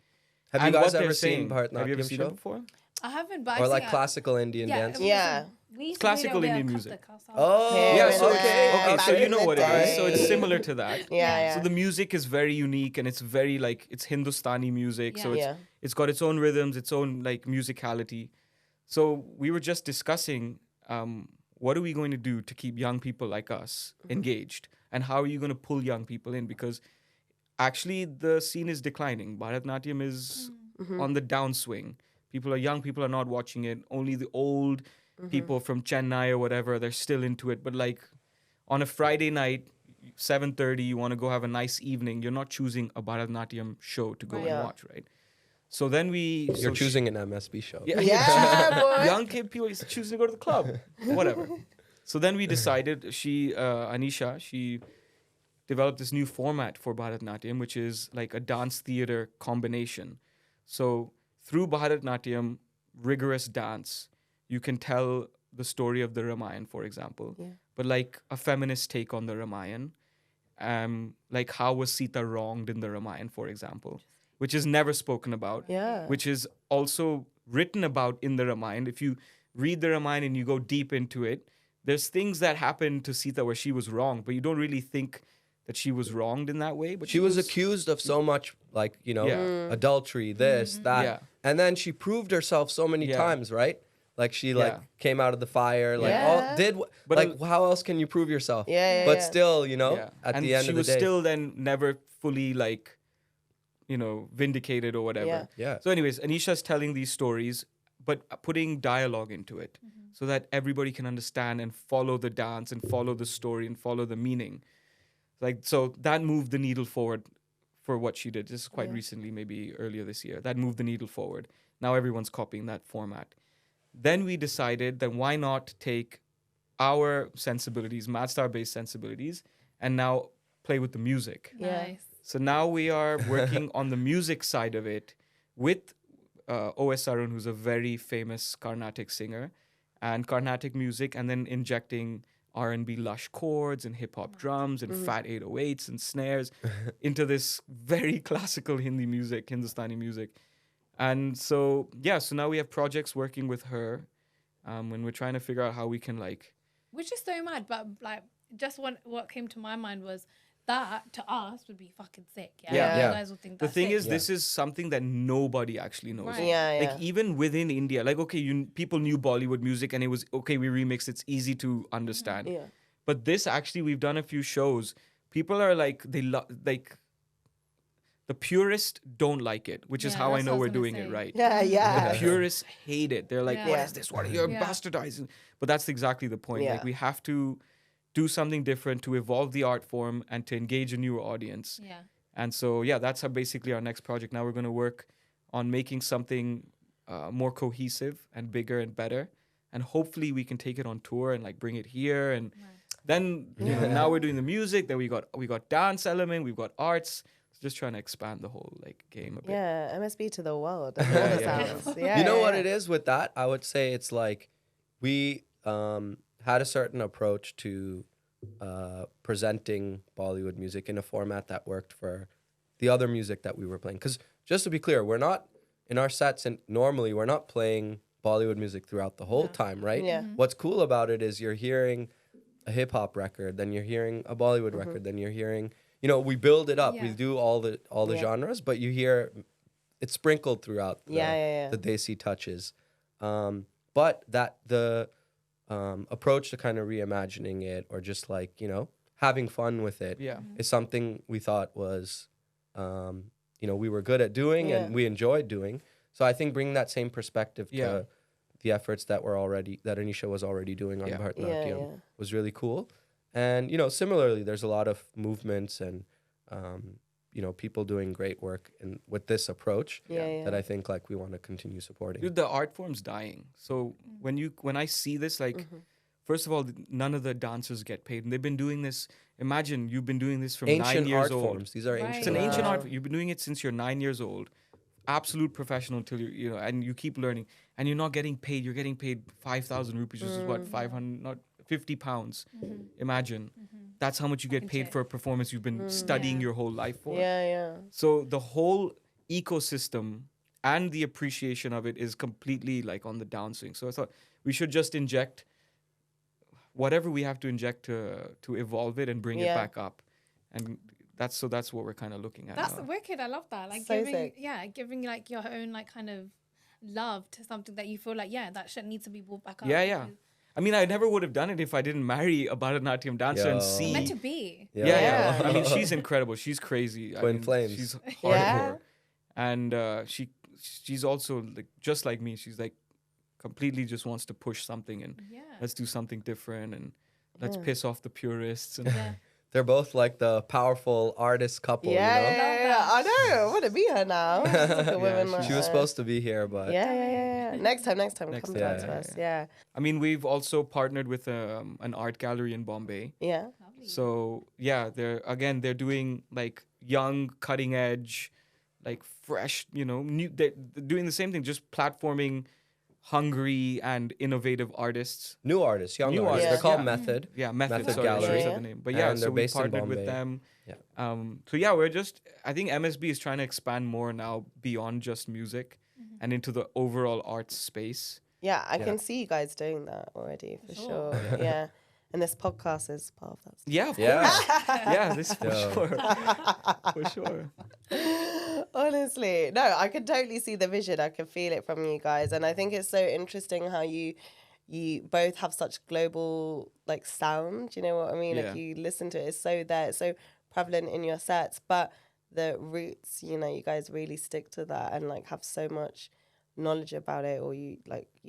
Have you And guys what they're ever seen saying- Bharatanatyam Have you ever seen show? it before? I haven't, but Or I've like seen classical Indian dance? Yeah. We used Classical to Indian Indian music. music. Oh, Yeah, So okay. so you know what it is. Okay. So it's similar to that. Yeah. So the music is very unique, and it's very like, it's Hindustani music. So Yeah. it's got its own rhythms, its own like musicality. So we were just discussing, what are we going to do to keep young people like us engaged, and how are you going to pull young people in? Because actually the scene is declining. Bharatanatyam is on the downswing. Young people are not watching it. Only the old people from Chennai or whatever, they're still into it. But like on a Friday night, 7:30, you want to go have a nice evening, you're not choosing a Bharatanatyam show to go and watch, right? So then You're choosing an MSB show. Yeah, boy. young kid people is choosing to go to the club, whatever. So then we decided, Anisha, she developed this new format for Bharatanatyam, which is like a dance theater combination. So through Bharatanatyam, rigorous dance, you can tell the story of the Ramayana, for example, but like a feminist take on the Ramayana. Like how was Sita wronged in the Ramayana, for example, which is never spoken about, which is also written about in the Ramayana. If you read the Ramayana and you go deep into it, there's things that happened to Sita where she was wrong, but you don't really think that she was wronged in that way. But She was accused of so much, like, you know, adultry, this, that. Yeah. And then she proved herself so many times, right? Like she like came out of the fire, like Yeah. how else can you prove yourself? Yeah. But still, you know, at and the end she of the was day. still then never fully like, you know, vindicated or whatever. Yeah. So anyways, Anisha's telling these stories, but putting dialogue into it so that everybody can understand and follow the dance and follow the story and follow the meaning. Like, so that moved the needle forward for what she did. This is quite recently, maybe earlier this year. That moved the needle forward. Now everyone's copying that format. Then we decided that why not take our sensibilities, Madstarbase sensibilities, and now play with the music. Nice. So now we are working on the music side of it with O.S. Arun, who's a very famous Carnatic singer, and Carnatic music, and then injecting R&B lush chords and hip-hop drums and fat 808s and snares into this very classical Hindustani music. And so, so now we have projects working with her, and we're trying to figure out how we can like... Which is so mad, but like, just what came to my mind was that to us would be fucking sick. Yeah. You guys would think The that's thing sick. is, this is something that nobody actually knows. Right. Yeah. Like even within India, like okay, people knew Bollywood music and it was okay. We remixed. It's easy to understand. Yeah. But this actually, we've done a few shows. People are like the purists don't like it, which is Yeah, how I that's know what I we're was gonna doing it say. right. Yeah, yeah. The purists hate it. They're like, Yeah. what Yeah. is this? What you're Yeah. bastardizing. But that's exactly the point. Yeah. Like we have to do something different to evolve the art form and to engage a newer audience. Yeah. And so, yeah, that's how basically our next project. Now we're going to work on making something more cohesive and bigger and better. And hopefully we can take it on tour and like bring it here. And then, you know, now we're doing the music. Then we got dance element. We've got arts. Just trying to expand the whole like game a bit. Yeah, MSB to the world. All Yeah, the yeah, sounds. Yeah, You know what yeah. it is with that? I would say it's like we had a certain approach to presenting Bollywood music in a format that worked for the other music that we were playing. Because just to be clear, we're not in our sets, and normally we're not playing Bollywood music throughout the whole time, right? Yeah. What's cool about it is you're hearing a hip hop record, then you're hearing a Bollywood Mm-hmm. record, then you're hearing, you know, we build it up. We Yeah. do all the Yeah. genres, but you hear it's sprinkled throughout Yeah. the Desi touches. But that the approach to kind of reimagining it or just like, you know, having fun with it Yeah. is something we thought was, you know, we were good at doing Yeah. and we enjoyed doing. So I think bringing that same perspective Yeah. to the efforts that Anisha was already doing on Yeah. Bharatanatyam Yeah. was really cool. And, you know, similarly, there's a lot of movements and, you know, people doing great work with this approach Yeah. that I think like we want to continue supporting. Dude, the art form's dying. So when I see this, like, first of all, none of the dancers get paid, and they've been doing this. Imagine you've been doing this from 9 Ancient years art old. forms. These are Right. ancient. It's an Wow. ancient art. You've been doing it since you're 9 years old. Absolute professional until you know, and you keep learning, and you're not getting paid. You're getting paid 5,000 rupees, which is what 500, not 50 pounds. Imagine that's how much you get Fucking paid shit. for a performance you've been studying Yeah. your whole life for. Yeah. So the whole ecosystem and the appreciation of it is completely like on the downswing. So I thought we should just inject whatever we have to inject to evolve it and bring it Yeah. back up. And that's what we're kind of looking at. That's now. wicked. I love that. Like So giving, sick. giving like your own like kind of love to something that you feel like, that shit needs to be brought back up. Yeah, yeah. because I mean, I never would have done it if I didn't marry a Bharatanatyam dancer and Yo. see. It's meant to be. Yeah. Yeah. I mean, she's incredible. She's crazy. Twin flames. She's Yeah. hardcore, and she's also like just like me. She's like completely just wants to push something and Yeah. let's do something different and let's piss off the purists. And Yeah. They're both like the powerful artist couple, you know? Yeah. I know. I want to be her now. Look at women like She was her. supposed to be here, but Yeah. Next time. Next Come time, down to yeah, us. Yeah. I mean, we've also partnered with an art gallery in Bombay. Yeah. Lovely. So yeah, they're doing like young, cutting edge, like fresh, you know, new. They're doing the same thing, just platforming hungry and innovative artists. new artists, young New artists. artists, They're called yeah. Method. Yeah, Method. Method Sorry, I should have Gallery. said the name. But yeah, And so they're we based in partnered with Bombay. them. Yeah. So yeah, I think MSB is trying to expand more now beyond just music and into the overall arts space. Yeah, I Yeah. can see you guys doing that already for sure. sure. Yeah. And this podcast is part of that. Yeah, of Yeah. course. Yeah, this for Yeah. sure. For sure. Honestly, no, I can totally see the vision. I can feel it from you guys, and I think it's so interesting how you both have such global like sound. You know what I mean? Yeah. Like you listen to it, it's so there, it's so prevalent in your sets, but the roots, you know, you guys really stick to that and like have so much knowledge about it, or you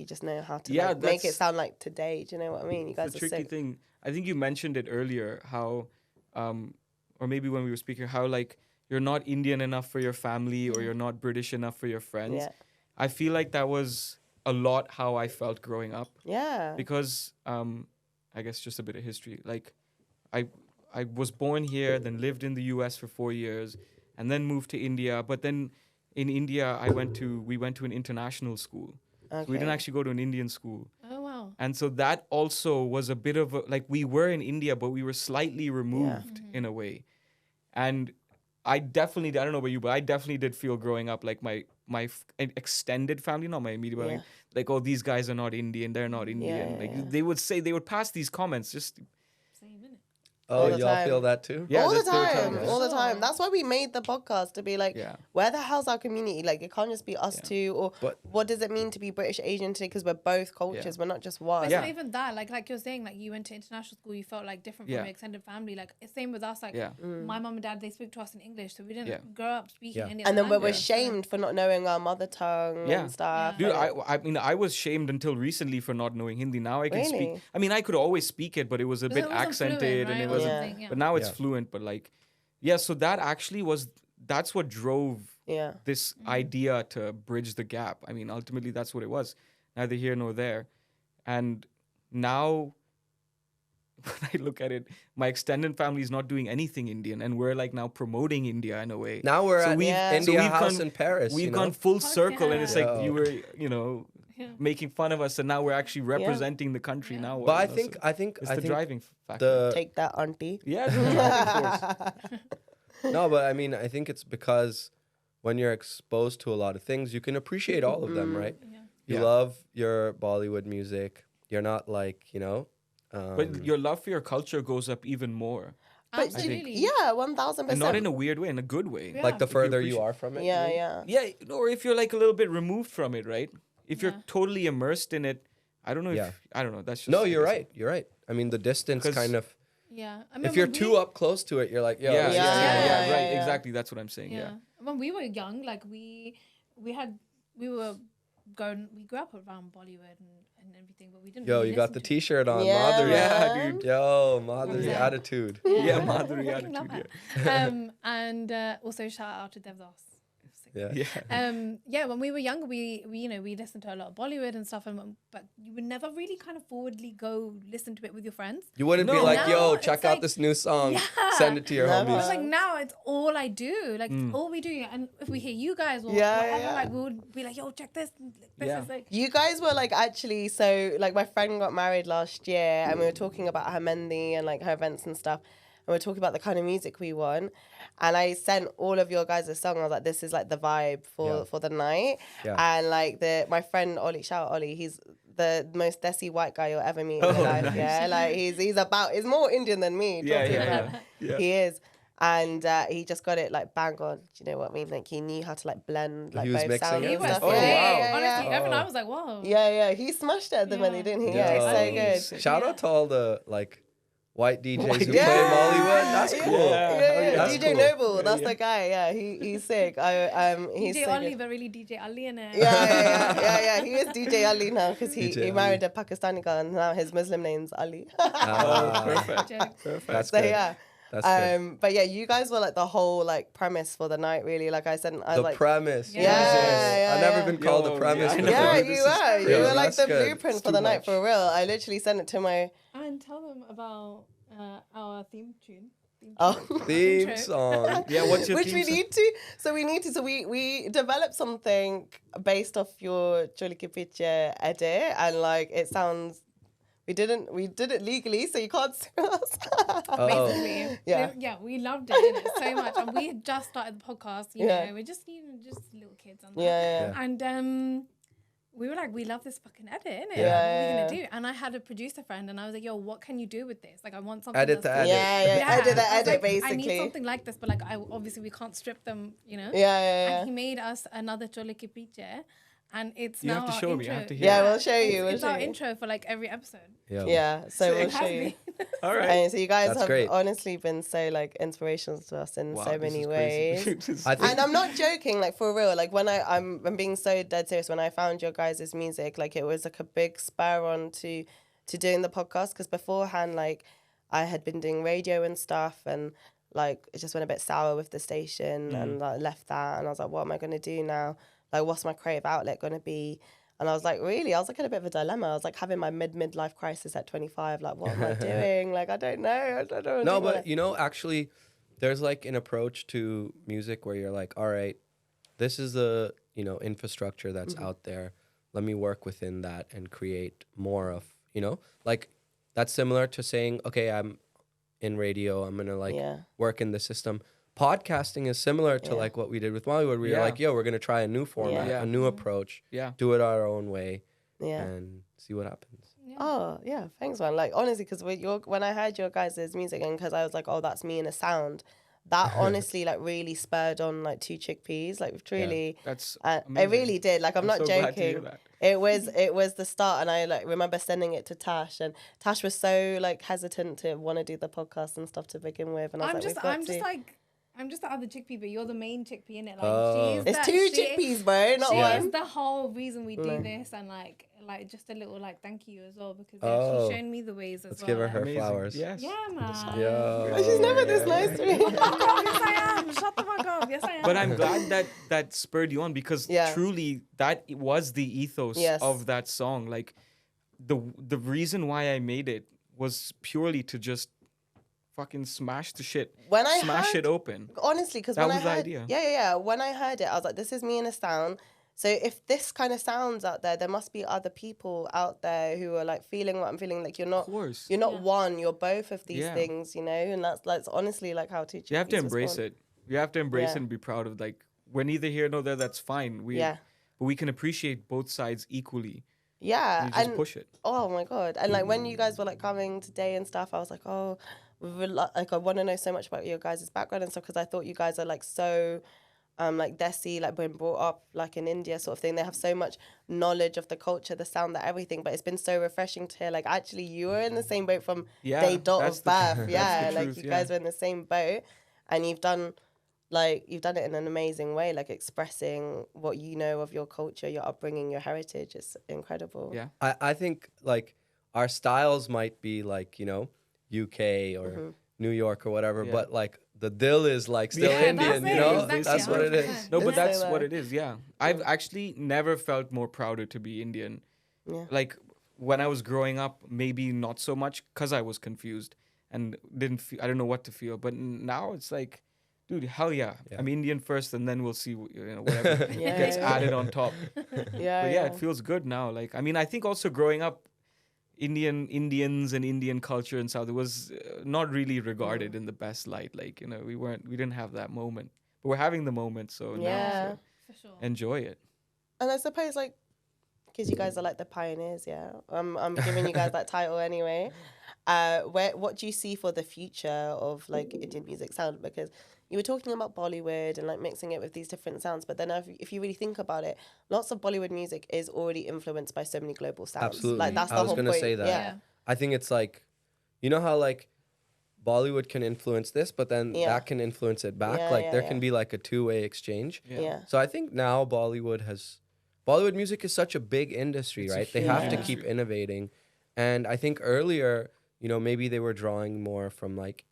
just know how to Yeah, like, make it that's- sound like today. Do you know what I mean? You guys The are tricky sick. thing, I think you mentioned it earlier, how, or maybe when we were speaking, how like you're not Indian enough for your family or you're not British enough for your friends. Yeah. I feel like that was a lot how I felt growing up Yeah. because I guess just a bit of history. Like I was born here, then lived in the US for 4 years, and then moved to India. But then in India, we went to an international school. So we didn't Okay. actually go to an Indian school. Oh wow. And so that also was a bit of a, like we were in India, but we were slightly removed in a way. And I definitely, I don't know about you, but I definitely did feel growing up like my extended family, not my immediate family, Yeah. like, oh, these guys are not Indian, they're not Indian. yeah, Like yeah. they would pass these comments just Same, innit? Oh, all the y'all time. feel that too? Yeah, all the that's their time, time, all the yeah. time. That's why we made the podcast, to be like, Yeah. where the hell's our community? Like, it can't just be us two. Or But- what does it mean to be British Asian today? Because we're both cultures. We're not just one. But it's Yeah. not even that. Like you're saying, like you went to international school, you felt like different from Yeah. your extended family. Like it's same with us. Like Yeah. my mum and dad, they spoke to us in English, so we didn't Yeah. grow up speaking Yeah. any And other then we're language. shamed for not knowing our mother tongue Yeah. and stuff. Dude, and I mean, I was shamed until recently for not knowing Hindi. Now I can speak. Really? I mean, I could always speak it, but it was a But bit it wasn't accented fluent, and right, it or wasn't. something, yeah. But now it's Yeah. fluent. But like, yeah. So that actually was. That's what drove yeah. this idea to bridge the gap. I mean, ultimately, that's what it was. Neither here nor there. And now, when I look at it, my extended family is not doing anything Indian, and we're like now promoting India in a way. Now we're So at we've- India we've House gone- in Paris. We've you know? gone full Fuck circle, and it's like yeah. you were, you know, Yeah. making fun of us, and now we're actually representing the country Yeah. now. But I you know, think so I think it's I the think driving factor. the Take that, auntie. Yeah, it's the driving force. no, but I mean I think it's because when you're exposed to a lot of things, you can appreciate all of them, right? Yeah. You Yeah. love your Bollywood music. You're not like But your love for your culture goes up even more, But Absolutely. yeah, 1000%. and not in a weird way, in a good way. Yeah. like the If you further you appreciate- are from it. Yeah, maybe? yeah. Yeah, or if you're like a little bit removed from it, right? If you're Yeah. totally immersed in it, I don't know. Yeah. If I don't know. That's just No, I you're guess- right. You're right. I mean, the distance 'Cause- kind of. Yeah. I If you're when too we- up close to it, you're like, yo, Yeah, this yeah, is- yeah, yeah, right. yeah. Exactly. That's what I'm saying. Yeah. Yeah. When we were young, like we grew up around Bollywood and everything, but we didn't. Yo, really you got listen the to it. T-shirt on, Yeah, Madhuri. Yeah, man. dude. Yo, Madhuri Yeah. attitude. Yeah, I Madhuri fucking love attitude, her. And also shout out to Devdas. Yeah. Yeah. When we were younger, we listened to a lot of Bollywood and stuff, but you would never really kind of forwardly go listen to it with your friends. You wouldn't be No. like, No, yo, it's check out like- this new song. Yeah. Send it to your Never. It's homies. like now it's all I do, like all we do, and if we hear you guys or Yeah, whatever, yeah. like we would be like, yo, check this. This Yeah. is like You guys were like actually my friend got married last year and we were talking about her mendi and like her events and stuff. And we were talking about the kind of music we want. And I sent all of your guys a song. I was like, this is like the vibe for the night. Yeah. And like my friend Ollie, shout out Ollie, he's the most desi white guy you'll ever meet in your life. nice. Yeah. Like he's more Indian than me. Yeah, talking yeah, about- yeah. He is. And he just got it like bang on. Do you know what I mean? Like he knew how to like blend like He was both mixing sounds it he and was. stuff. Oh, yeah, wow. yeah, yeah, Honestly, yeah. even I was like, whoa. Yeah, he smashed it at the Yeah. money, didn't he? Yeah. Yeah, Oh, he's so good. Shout out to all the like white DJs White who Yeah. play Mollywood. That's Yeah. cool. Yeah. That's DJ cool. Noble, that's yeah. the guy. Yeah, he's sick. He's DJ so Ali, good. but really DJ Ali in it. Yeah. He is DJ Ali now because he DJ Ali. married a Pakistani girl and now his Muslim name's Ali. Ah, Perfect. Joke. Perfect. That's So good. yeah. That's good. But yeah, you guys were like the whole like premise for the night, really. Like I said, I was The like, premise. Yeah. Yeah, I've never yeah. been called the Yo, premise. yeah, I know. before. yeah, This you is were. crazy. You were Yeah, like that's the good. blueprint It's for too the night much. for real. I literally sent it to my And tell them about our theme tune. Theme Intro. song. Yeah, what's your which theme we song? need to. So we developed something based off your Choli Ki Piche edit, and like it sounds. We did it legally, so you can't sue us. Oh. Basically, Yeah. we loved it innit, so much, and we had just started the podcast. You Yeah. know, we're just just little kids on that. Yeah. And we were like, we love this fucking edit, innit? Yeah, Like, what are we yeah. gonna do? And I had a producer friend, and I was like, yo, what can you do with this? Like, I want something. Edit that's the cool. edit. Yeah, edit the I was edit, like, I basically. need something like this, but like, obviously we can't strip them, you know. Yeah. And he made us another Chole Ki Piche, and it's You now have to our show me, I intro. have to hear Yeah, we'll show you, we'll It's show our you. intro for like every episode. Yeah, so we'll It has show you. been. All right. And so you guys That's have great. honestly been so like inspirational to us in Wow, so this many is ways. crazy. This is I think- And I'm not joking, like for real. Like when I'm being so dead serious. When I found your guys' music, like it was like a big spur on to doing the podcast. Because beforehand, like I had been doing radio and stuff, and like it just went a bit sour with the station, and I left that, and I was like, what am I gonna do now? Like, what's my creative outlet gonna be? And I was like, really? I was like in a bit of a dilemma. I was like having my midlife crisis at 25. Like, what am I doing? Like, I don't know. I don't know. No, but you know, actually, there's like an approach to music where you're like, all right, this is the infrastructure that's out there. Let me work within that and create more of, like that's similar to saying, okay, I'm in radio. I'm gonna like work in the system. Podcasting is similar to like what we did with Mollywood. We were like, yo, we're gonna try a new format, Yeah. a new approach, Yeah. do it our own way, Yeah. and see what happens. Oh yeah, thanks man. Like honestly, because when I heard your guys' music and because I was like, oh, that's me in a sound, that honestly like really spurred on like Two Chickpeas. Like truly, That's it amazing. really did. Like I'm not so glad to hear joking. that. It was the start, and I like remember sending it to Tash, and Tash was so like hesitant to want to do the podcast and stuff to begin with, and I was I'm just the other chickpea, but you're the main chickpea in it. Like Oh. It's two chickpeas, bro, not She one. is the whole reason we do No. this, and like just a little like thank you as well because Oh. she's shown me the ways as Let's well. give her like- her Amazing. flowers. Yes. Yeah, man. Yo. She's never this nice to me. Fuck off, yes I am. Shut the fuck up. Yes I am. But I'm glad that spurred you on because Yeah. truly that was the ethos Yes. of that song. Like the reason why I made it was purely to just fucking smash the shit, When I smash heard- it open. Honestly, because That when I was the heard, idea. yeah. When I heard it, I was like, this is me in a sound. So if this kind of sounds out there must be other people out there who are like feeling what I'm feeling. Like you're not, Of course. you're not Yeah. one. You're both of these Yeah. things, you know. And that's honestly like how Two Chickpeas You have to was embrace born. it. You have to embrace Yeah. it and be proud of like we're neither here nor there. That's fine. Yeah, But we can appreciate both sides equally. yeah. You just And push it. oh my god! And like when you guys were like coming today and stuff, I was like, oh, like I want to know so much about your guys' background and stuff because I thought you guys are like so. Like Desi, like been brought up like in India sort of thing. They have so much knowledge of the culture, the sound, the everything. But it's been so refreshing to hear like actually you were in the same boat from Yeah, day dot that's of the birth. truth. Yeah, That's the like truth, you yeah. guys were in the same boat, and you've done it in an amazing way, like expressing what you know of your culture, your upbringing, your heritage. It's incredible. Yeah. I think like our styles might be like, you know, UK or New York or whatever, Yeah. but like the dill is like still Yeah, Indian, that's you it, know? exactly, That's what it is. 100%. No, but It's that's so, what it is. Yeah. I've actually never felt more prouder to be Indian. Yeah. Like when I was growing up, maybe not so much because I was confused and didn't feel, I don't know what to feel. But now it's like, dude, hell yeah. Yeah. I'm Indian first and then we'll see, whatever Yeah, gets yeah. added on top. Yeah, But yeah, it feels good now. Like, I mean, I think also growing up, Indians and Indian culture in South, it was not really regarded in the best light. Like, we didn't have that moment. But we're having the moment, so Yeah. now For sure. so enjoy it. And I suppose like because you guys are like the pioneers, yeah. I'm giving you guys that title anyway. What do you see for the future of like Indian music sound? Because you were talking about Bollywood and like mixing it with these different sounds, but then if you really think about it, lots of Bollywood music is already influenced by so many global sounds. Absolutely. Like that's the I was whole gonna point. say that. Yeah. I think it's like, you know how like Bollywood can influence this, but then Yeah. that can influence it back. Yeah, like yeah, there yeah. can be like a two-way exchange. Yeah. So I think now Bollywood music is such a big industry, It's a right? They huge have to industry. keep innovating. And I think earlier, maybe they were drawing more from like,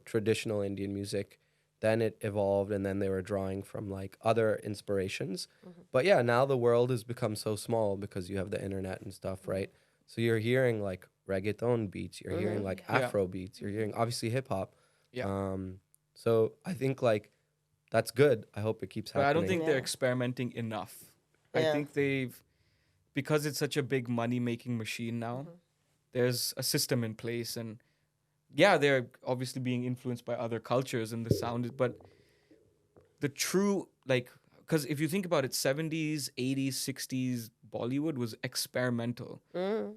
traditional Indian music. Then it evolved and then they were drawing from like other inspirations. But yeah, now the world has become so small because you have the internet and stuff, right? So you're hearing like reggaeton beats, you're hearing like Yeah. Afro beats, you're hearing obviously hip hop. Yeah. So I think like that's good. I hope it keeps But happening. I don't think they're Yeah. experimenting enough. I Yeah. think because it's such a big money making machine now, there's a system in place. And yeah, they're obviously being influenced by other cultures and the sound, but the true, like, because if you think about it, 70s, 80s, 60s, Bollywood was experimental.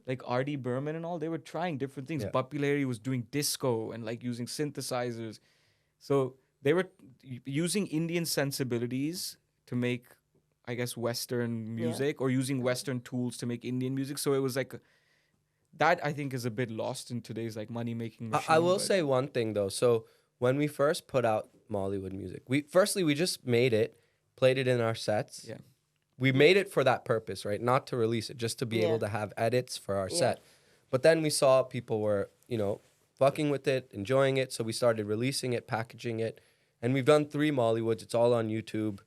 Like R.D. Burman and all, they were trying different things. Yeah. Bappi Lahiri was doing disco and like using synthesizers. So they were using Indian sensibilities to make, I guess, Western music or using Western tools to make Indian music. So it was like, that I think is a bit lost in today's like money making machine. I will but- say one thing though. So when we first put out Mollywood music, we just made it, played it in our sets. Yeah. We made it for that purpose, right? Not to release it, just to be Yeah. able to have edits for our Yeah. set. But then we saw people were, fucking with it, enjoying it. So we started releasing it, packaging it. And we've done 3 Mollywoods. It's all on YouTube.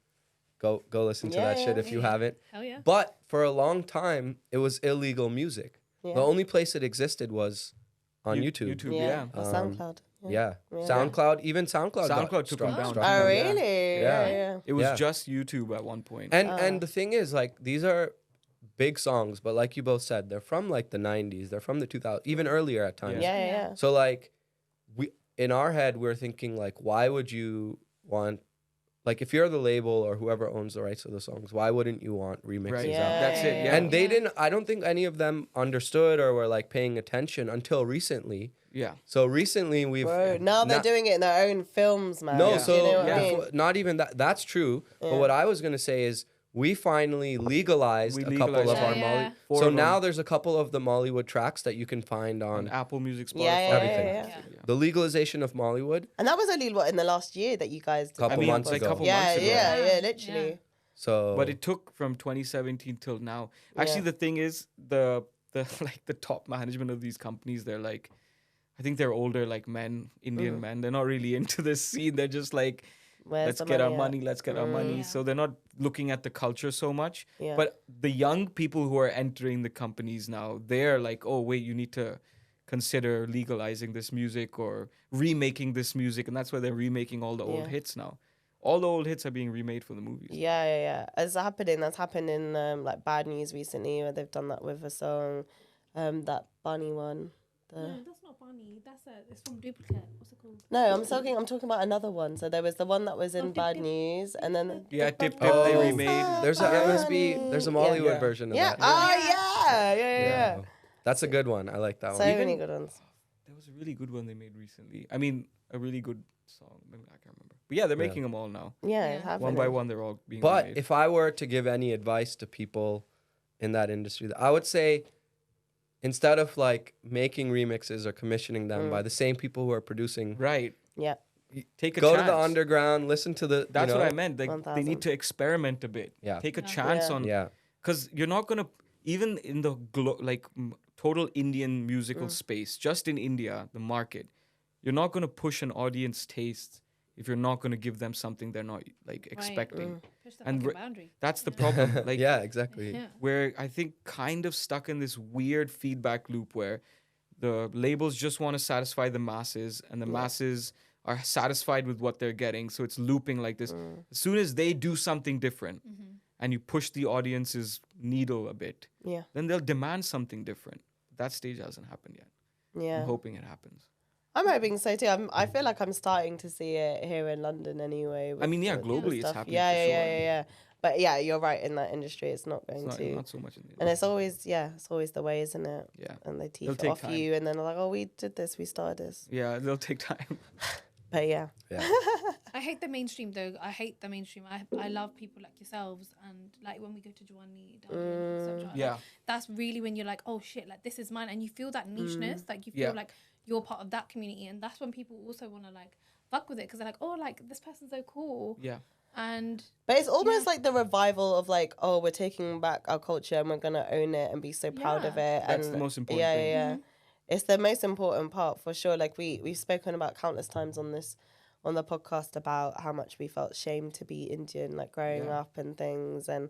Go listen to that Yeah, shit yeah. if you haven't. Hell yeah. But for a long time, it was illegal music. Yeah. The only place it existed was on YouTube. YouTube, Yeah. yeah. Or Um, SoundCloud. Yeah. Yeah. SoundCloud, even SoundCloud. got SoundCloud took them down. struck Oh, down. really? Yeah. Yeah. It was Yeah. just YouTube at one point. And the thing is, like, these are big songs, but like you both said, they're from like the 90s, they're from the 2000s, even earlier at times. Yeah, yeah. So like in our head we're thinking like, why would you want like if you're the label or whoever owns the rights to the songs, why wouldn't you want remixes Right. out? That's it. Yeah. And they didn't. I don't think any of them understood or were like paying attention until recently. Yeah. So recently we've Bro, now they're doing it in their own films, man. No, Yeah. so you know what I before- mean? not even that. That's true. But what I was gonna say is we finally legalized We a couple of legalized our it. Molly. Yeah. Four So of them. now there's a couple of the Mollywood tracks that you can find On on Apple Music, Spotify, Yeah, everything. yeah. the legalization of Mollywood. And that was only what in the last year that you guys did. Couple I mean, months like ago. couple yeah, months ago. yeah, Yeah. literally. Yeah. So, But it took from 2017 till now. Actually, Yeah. the thing is, the like the top management of these companies, they're like, I think they're older, like men, Indian men. They're not really into this scene. They're just like, Where's let's the get our at? money, let's get our money. Yeah. So they're not looking at the culture so much. Yeah. But the young people who are entering the companies now, they're like, oh wait, you need to consider legalizing this music or remaking this music, and that's why they're remaking all the old Yeah. hits now. All the old hits are being remade for the movies. Yeah. It's happening. That's happened in like Bad News recently, where they've done that with a song, that Bunny one. No, that's not funny. It's from Duplicate. What's it called? No, I'm talking about another one. So there was the one that was in Dip, Bad Dip. News, and then Yeah, Dip Dip, Oh, they remade. there's a MSB, there's a Mollywood Yeah. version of yeah, that. oh yeah. That's a good one. I like that So one. many good ones. There was a really good one they made recently. I mean, a really good song. Maybe I can't remember. But yeah, they're making them all now. Yeah, it's Yeah. happening. One by one, they're all being But remade. if I were to give any advice to people in that industry, I would say instead of like making remixes or commissioning them by the same people who are producing, Right. Yeah. Take a go chance. to the underground, listen to the. That's you know, what I meant. Like, they 1000. need to experiment a bit. Yeah. Take a Yeah. chance Yeah. on. Yeah. Because you're not going to, even in the total Indian musical space, just in India, the market, you're not going to push an audience taste if you're not going to give them something they're not like expecting. Push the And fucking re- boundary. That's the problem. Like, yeah, exactly. Yeah. we're, I think, kind of stuck in this weird feedback loop where the labels just want to satisfy the masses and the masses are satisfied with what they're getting. So it's looping like this. As soon as they do something different and you push the audience's needle a bit, Yeah. then they'll demand something different. That stage hasn't happened yet. Yeah. I'm hoping it happens. I'm hoping so too. I feel like I'm starting to see it here in London anyway. I mean, yeah, with globally it's stuff. happening Yeah, for yeah, sure. yeah. But yeah, you're right. In that industry, it's not going It's to. not so much in the And it's always the way, isn't it? Yeah. And they teach It'll it take off time. you, and then they're like, "Oh, we did this, we started this." Yeah, it'll take time. But yeah, Yeah. I hate the mainstream though. I hate the mainstream. I love people like yourselves and like when we go to Jawani, etc. Yeah. That's really when you're like, oh shit, like this is mine, and you feel that nicheness. Like you feel Yeah. like you're part of that community, and that's when people also want to like fuck with it because they're like, oh, like this person's so cool, Yeah. and but it's almost like the revival of like, oh, we're taking back our culture and we're gonna own it and be so proud of it. That's and the most important yeah, thing. Yeah. It's the most important part for sure. Like we've spoken about countless times on the podcast about how much we felt shame to be Indian, like growing Yeah. up and things, and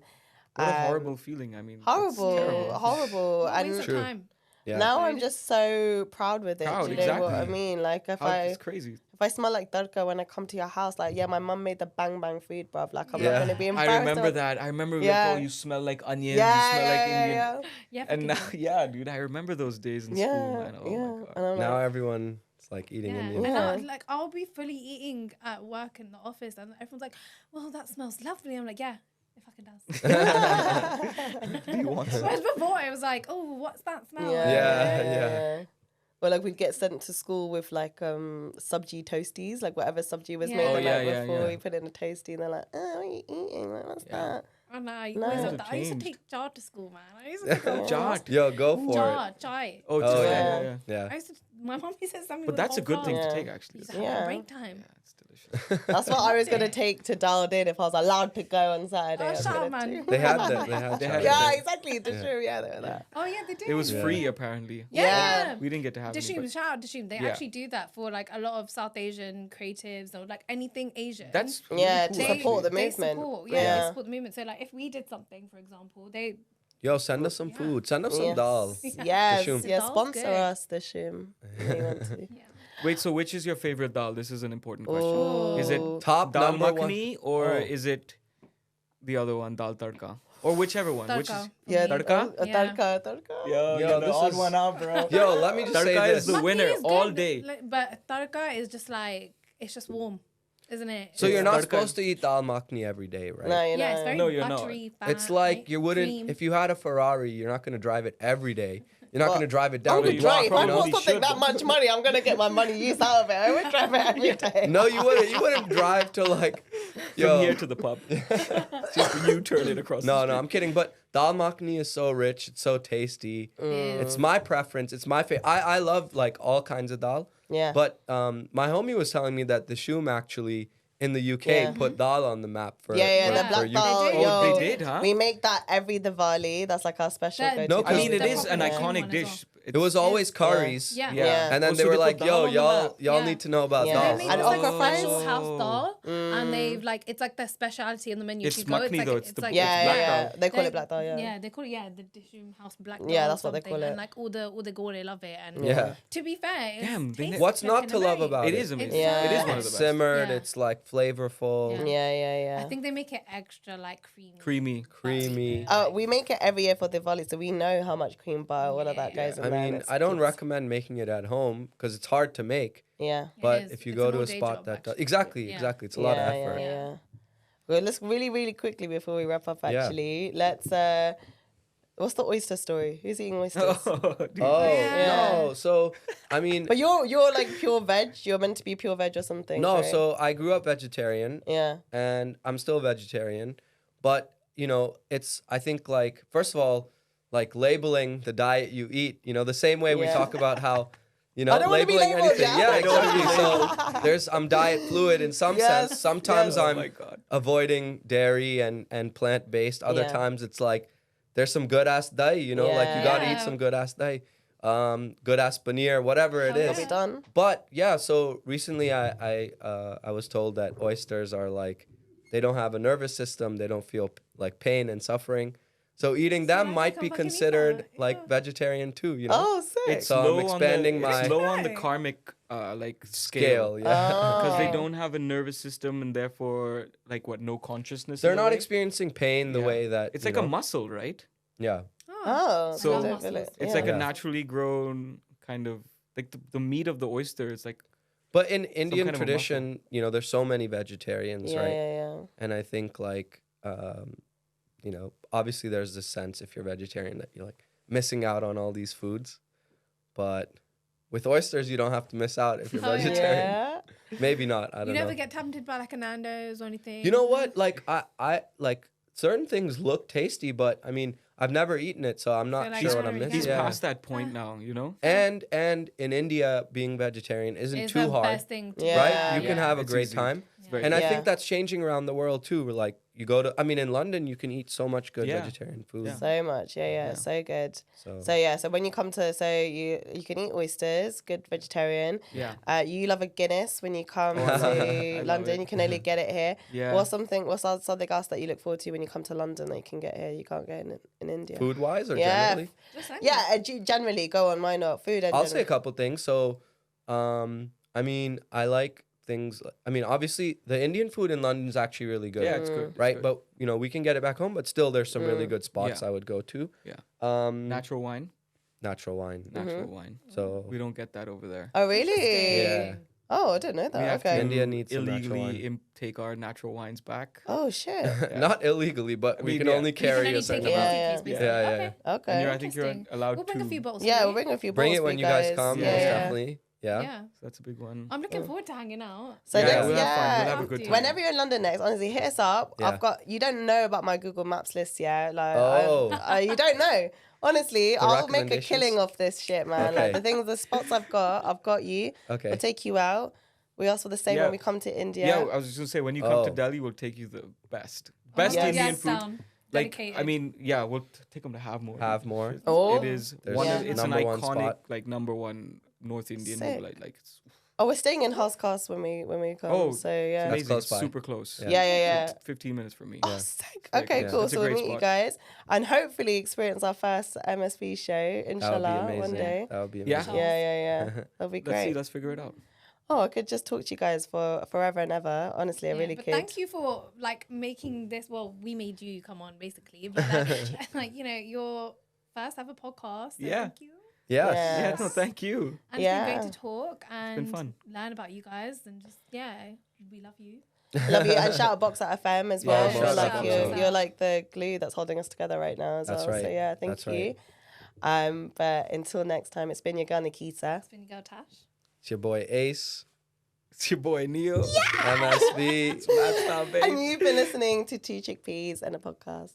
What a horrible feeling. I mean, it's horrible, terrible. horrible. what a waste And of True. time. Yeah. now I'm Right. just so proud with it. Proud, Do you know what I exactly. mean? Like if It's crazy. I smell like tadka when I come to your house, like yeah, my mum made the bang bang food, bruv. Like I'm Yeah. not gonna be embarrassed. I remember about- that. I remember Yeah. like, oh, you smell like onions. Yeah, you smell like yeah, Indian. yeah, Yeah, And now, fucking- yeah, dude, I remember those days in yeah, school, man. Oh yeah. my god. And I'm Now like, everyone's like eating yeah. Indian. And Yeah. I'll be fully eating at work in the office, and everyone's like, "Well, that smells lovely." I'm like, "Yeah, it fucking does." Do you want some? Whereas before it was like, "Oh, what's that smell?" Yeah. Well, like we'd get sent to school with like subji toasties, like whatever subji was Yeah. made Oh, the yeah, night yeah, before. yeah. We put it in a toasty, and they're like, "Oh, what are you eating? Like, what's Yeah. that?" And I, No. always Times have have that. I used to changed. take jar to school, man. I used to take Jar. Yo, go for jar, chai. Oh, Oh, just, yeah. yeah, yeah. it. Yeah. I used to. My mom used to send me. But with that's a whole good thing jar. to Yeah. take, I actually. used to have Yeah. it break time. Yeah, it's delicious. That's what I was gonna it. take to dialed in if I was allowed to go on Saturday. Oh, I was shut up, gonna man. do- They had that. They had They that. had Yeah, it. exactly. The Yeah. true. Yeah, they were that. Oh yeah, they did. It was Yeah. free, apparently. Yeah. We didn't get to have any. Dashim, but shout out Dashim. They Yeah. actually do that for like a lot of South Asian creatives or like anything Asian. That's Yeah, really to cool, support the actually. movement. Support, Yeah. they support the movement. So like if we did something, for example, they Yo, send us some food. Send us some Yes. dal. Yes, Dashum. yeah, Dal's sponsor good. us, the shim. yeah. Wait, so which is your favorite dal? This is an important question. Oh. Is it Top dal number one. makhani or Oh. is it the other one, dal tadka? Or whichever one? Which is Tadka. Yeah, Tadka? Yeah. Tadka. Yo, Yo, the this odd is- one out, bro. Yo, let me just say Tadka this. is the Makhni winner is all good, day. like, but tadka is just like it's just warm. isn't it? So you're not Tadka. supposed to eat dal makhni every day, right? No, you know. Yeah, it's very No, you're not. buttery. It's fat, like right? you wouldn't Cream. if you had a Ferrari, you're not going to drive it every day. You're not Well, going to drive it I down the would you block. drive. If I You know? bought something should. that much money, I'm gonna get my money used out of it. I would drive it every day. No, you wouldn't. You wouldn't drive to like, From yo. here to the pub. Just you turn it across. No, the no, I'm kidding. But dal makhni is so rich. It's so tasty. It's my preference. It's my favorite. I love like all kinds of dal. Yeah. But my homie was telling me that the Shum actually in the UK Yeah. put dal on the map for Yeah, for- the Yeah. for black you. dal. They did. Yo, Oh, they did, huh? We make that every Diwali. That's like our special That- go-to. No, I mean, it The is an proper iconic one as well. dish. It was always curries. Yeah. Yeah. And then Oh, they so were they like, put yo, dal on the y'all map. y'all need to know about Yeah. They dal. made And this like okra fries. special house dal, and they've like it's like their specialty on the menu. It's If you go, makhni like, though, it's the- like Yeah, black yeah, dal. yeah. They call it black dal. Yeah. Yeah, they call it the Dishum House black dal. Yeah, or that's what they something, call it. And like all the gore love it. And Yeah. to be fair, it's Damn, they ne- tastes What's not freaking to love amazing. about It it? is amazing. Yeah. It is one of It's the best. simmered. Yeah. It's like flavorful, Yeah. Yeah. I think they make it extra like creamy. Creamy. creamy. We make it every year for Diwali, so we know how much cream butter, all of that Yeah. goes in I there. and mean, it's- I don't it's- recommend making it at home because it's hard to make. Yeah. But is. if you It's go an to a all-day spot job, that does, actually. exactly, Yeah. exactly, it's a lot of Yeah, effort. yeah. Well, let's really quickly before we wrap up. Yeah. Actually, let's. What's the oyster story? Who's eating oysters? Dude. Oh Yeah. no! So I mean, But you're like pure veg. You're meant to be pure veg or something. no. right? So I grew up vegetarian, yeah, and I'm still vegetarian, but you know, it's I think like first of all, like labeling the diet you eat. You know, the same way we Yeah. talk about how. You know, I don't wanna be labeling labeled, anything. yeah? Yeah, I know what I mean. So I'm diet fluid in some Yes, sense. Sometimes yes. Oh I'm my God. avoiding dairy and plant based. Other Yeah. times it's like there's some good ass dahi, you know, like you gotta Yeah. eat some good ass dahi, good ass paneer, whatever it Hell is. are we done? But yeah, so recently I was told that oysters are like they don't have a nervous system, they don't feel like pain and suffering. So eating them I might can be fucking eat considered that, like yeah. vegetarian too, you know? Oh, sick. It's So I'm low expanding on the, my- it's low on the Right. karmic like Scale, yeah. because they Oh. don't have a nervous system and therefore like what no consciousness. They're in a not way. experiencing pain the Yeah. way that It's you like a know? muscle, right? Yeah. Oh, So- I don't feel it. It's Yeah. like Yeah. a naturally grown kind of like the meat of the oyster. It's like But in Indian kind of a muscle. tradition, you know, there's so many vegetarians, yeah, right? yeah. And I think like you know, obviously there's this sense if you're vegetarian that you're like missing out on all these foods. But with oysters you don't have to miss out if you're Oh, yeah. vegetarian. Yeah. Maybe not. I You don't never know. get tempted by like a Nando's or anything. You know what? Like I like certain things look tasty, but I mean I've never eaten it, so I'm not like, sure I what don't I'm really missing. he's Yeah. past that point now, you know. And in India being vegetarian isn't It's too the hard. best thing to Yeah. do. Right? You can have a It's great easy. time. It's very And I Yeah. think that's changing around the world too. Where like you go to, I mean, in London you can eat so much good Yeah. vegetarian food. Yeah. So much. Yeah, Yeah. so good. So, So when you come to, you can eat oysters, good vegetarian. Yeah. You love a Guinness when you come I to love London. it. You can only get it here. Yeah. What's something else that you look forward to when you come to London that you can get here? You can't get in India. food wise or Yeah. generally, Just like Yeah, generally go on. Why not? Food. And I'll say a generally. couple things. So, I mean, I like things. I mean, obviously the Indian food in London is actually really good. Yeah, it's good. It's Right, good. but you know we can get it back home. But still, there's some really good spots Yeah. I would go to. Yeah. Natural wine. Natural wine. Natural wine. So We don't get that over there. Oh really? yeah, Oh, I didn't know We that. have Okay. to India needs some natural illegally wine. take our natural wines back. Oh shit. not illegally, but I we mean, can yeah. only You can carry only a certain take it amount. as Yeah, it is, yeah. basically. Yeah, yeah. Okay. Okay. And I think you're Interesting. allowed We'll to. bring a few bottles. Yeah, for we'll you. bring a few. Bring bottles it for when you guys come. Yeah, Most yeah. definitely. Yeah. Yeah. That's a big one. I'm looking forward to hanging out. So Yeah, let's, we'll have fun. We'll have a Have good to. time. Whenever you're in London next, honestly, hit us up. Yeah. I've got. You don't know about my Google Maps list yet. Like, Oh. you don't know. Honestly, I'll make a recommendations? killing off this shit, man. Okay. Like the spots I've got you. Okay. We'll take you out. We ask for the same Yeah. when we come to India. Yeah, I was just gonna say when you come to Oh. Delhi, we'll take you the best yes. Indian food. Down. Like Dedicated. I mean, yeah, we'll take them to have more. Have more. Oh. It is There's one. Yeah. It's an number one iconic, spot. like number one North Indian. Sick. Like it's Oh, we're staying in House Cast when we come. Oh, So yeah. That's amazing. close It's by. super close. Yeah. 15 minutes from me. Oh, sick. Sick. Okay, Yeah. cool. It's a So we'll great meet you spot. guys and hopefully experience our first MSV show, That would be inshallah, amazing. one day. That would be Yeah. amazing. Yeah. That'll be Let's great. see. Let's figure it out. Oh, I could just talk to you guys for forever and ever. Honestly, I Yeah, really but could. thank you for like making this. Well, we made you come on basically, but like you know, your first ever podcast. So Yeah. Thank you. Yes. Yeah. Yeah. No, thank you. And Yeah. it's been great to talk and fun. learn about you guys and just we love you. Love you. And shout out Box at FM as well. Yeah, I feel shout like out you're, Box you're like the glue that's holding us together right now as That's well. right. So yeah, thank That's you. right. But until next time, it's been your girl Nikita. It's been your girl Tash. It's your boy Ace. It's your boy Neil. MSB. Madstarbase. And you've been listening to Two Chickpeas and a podcast.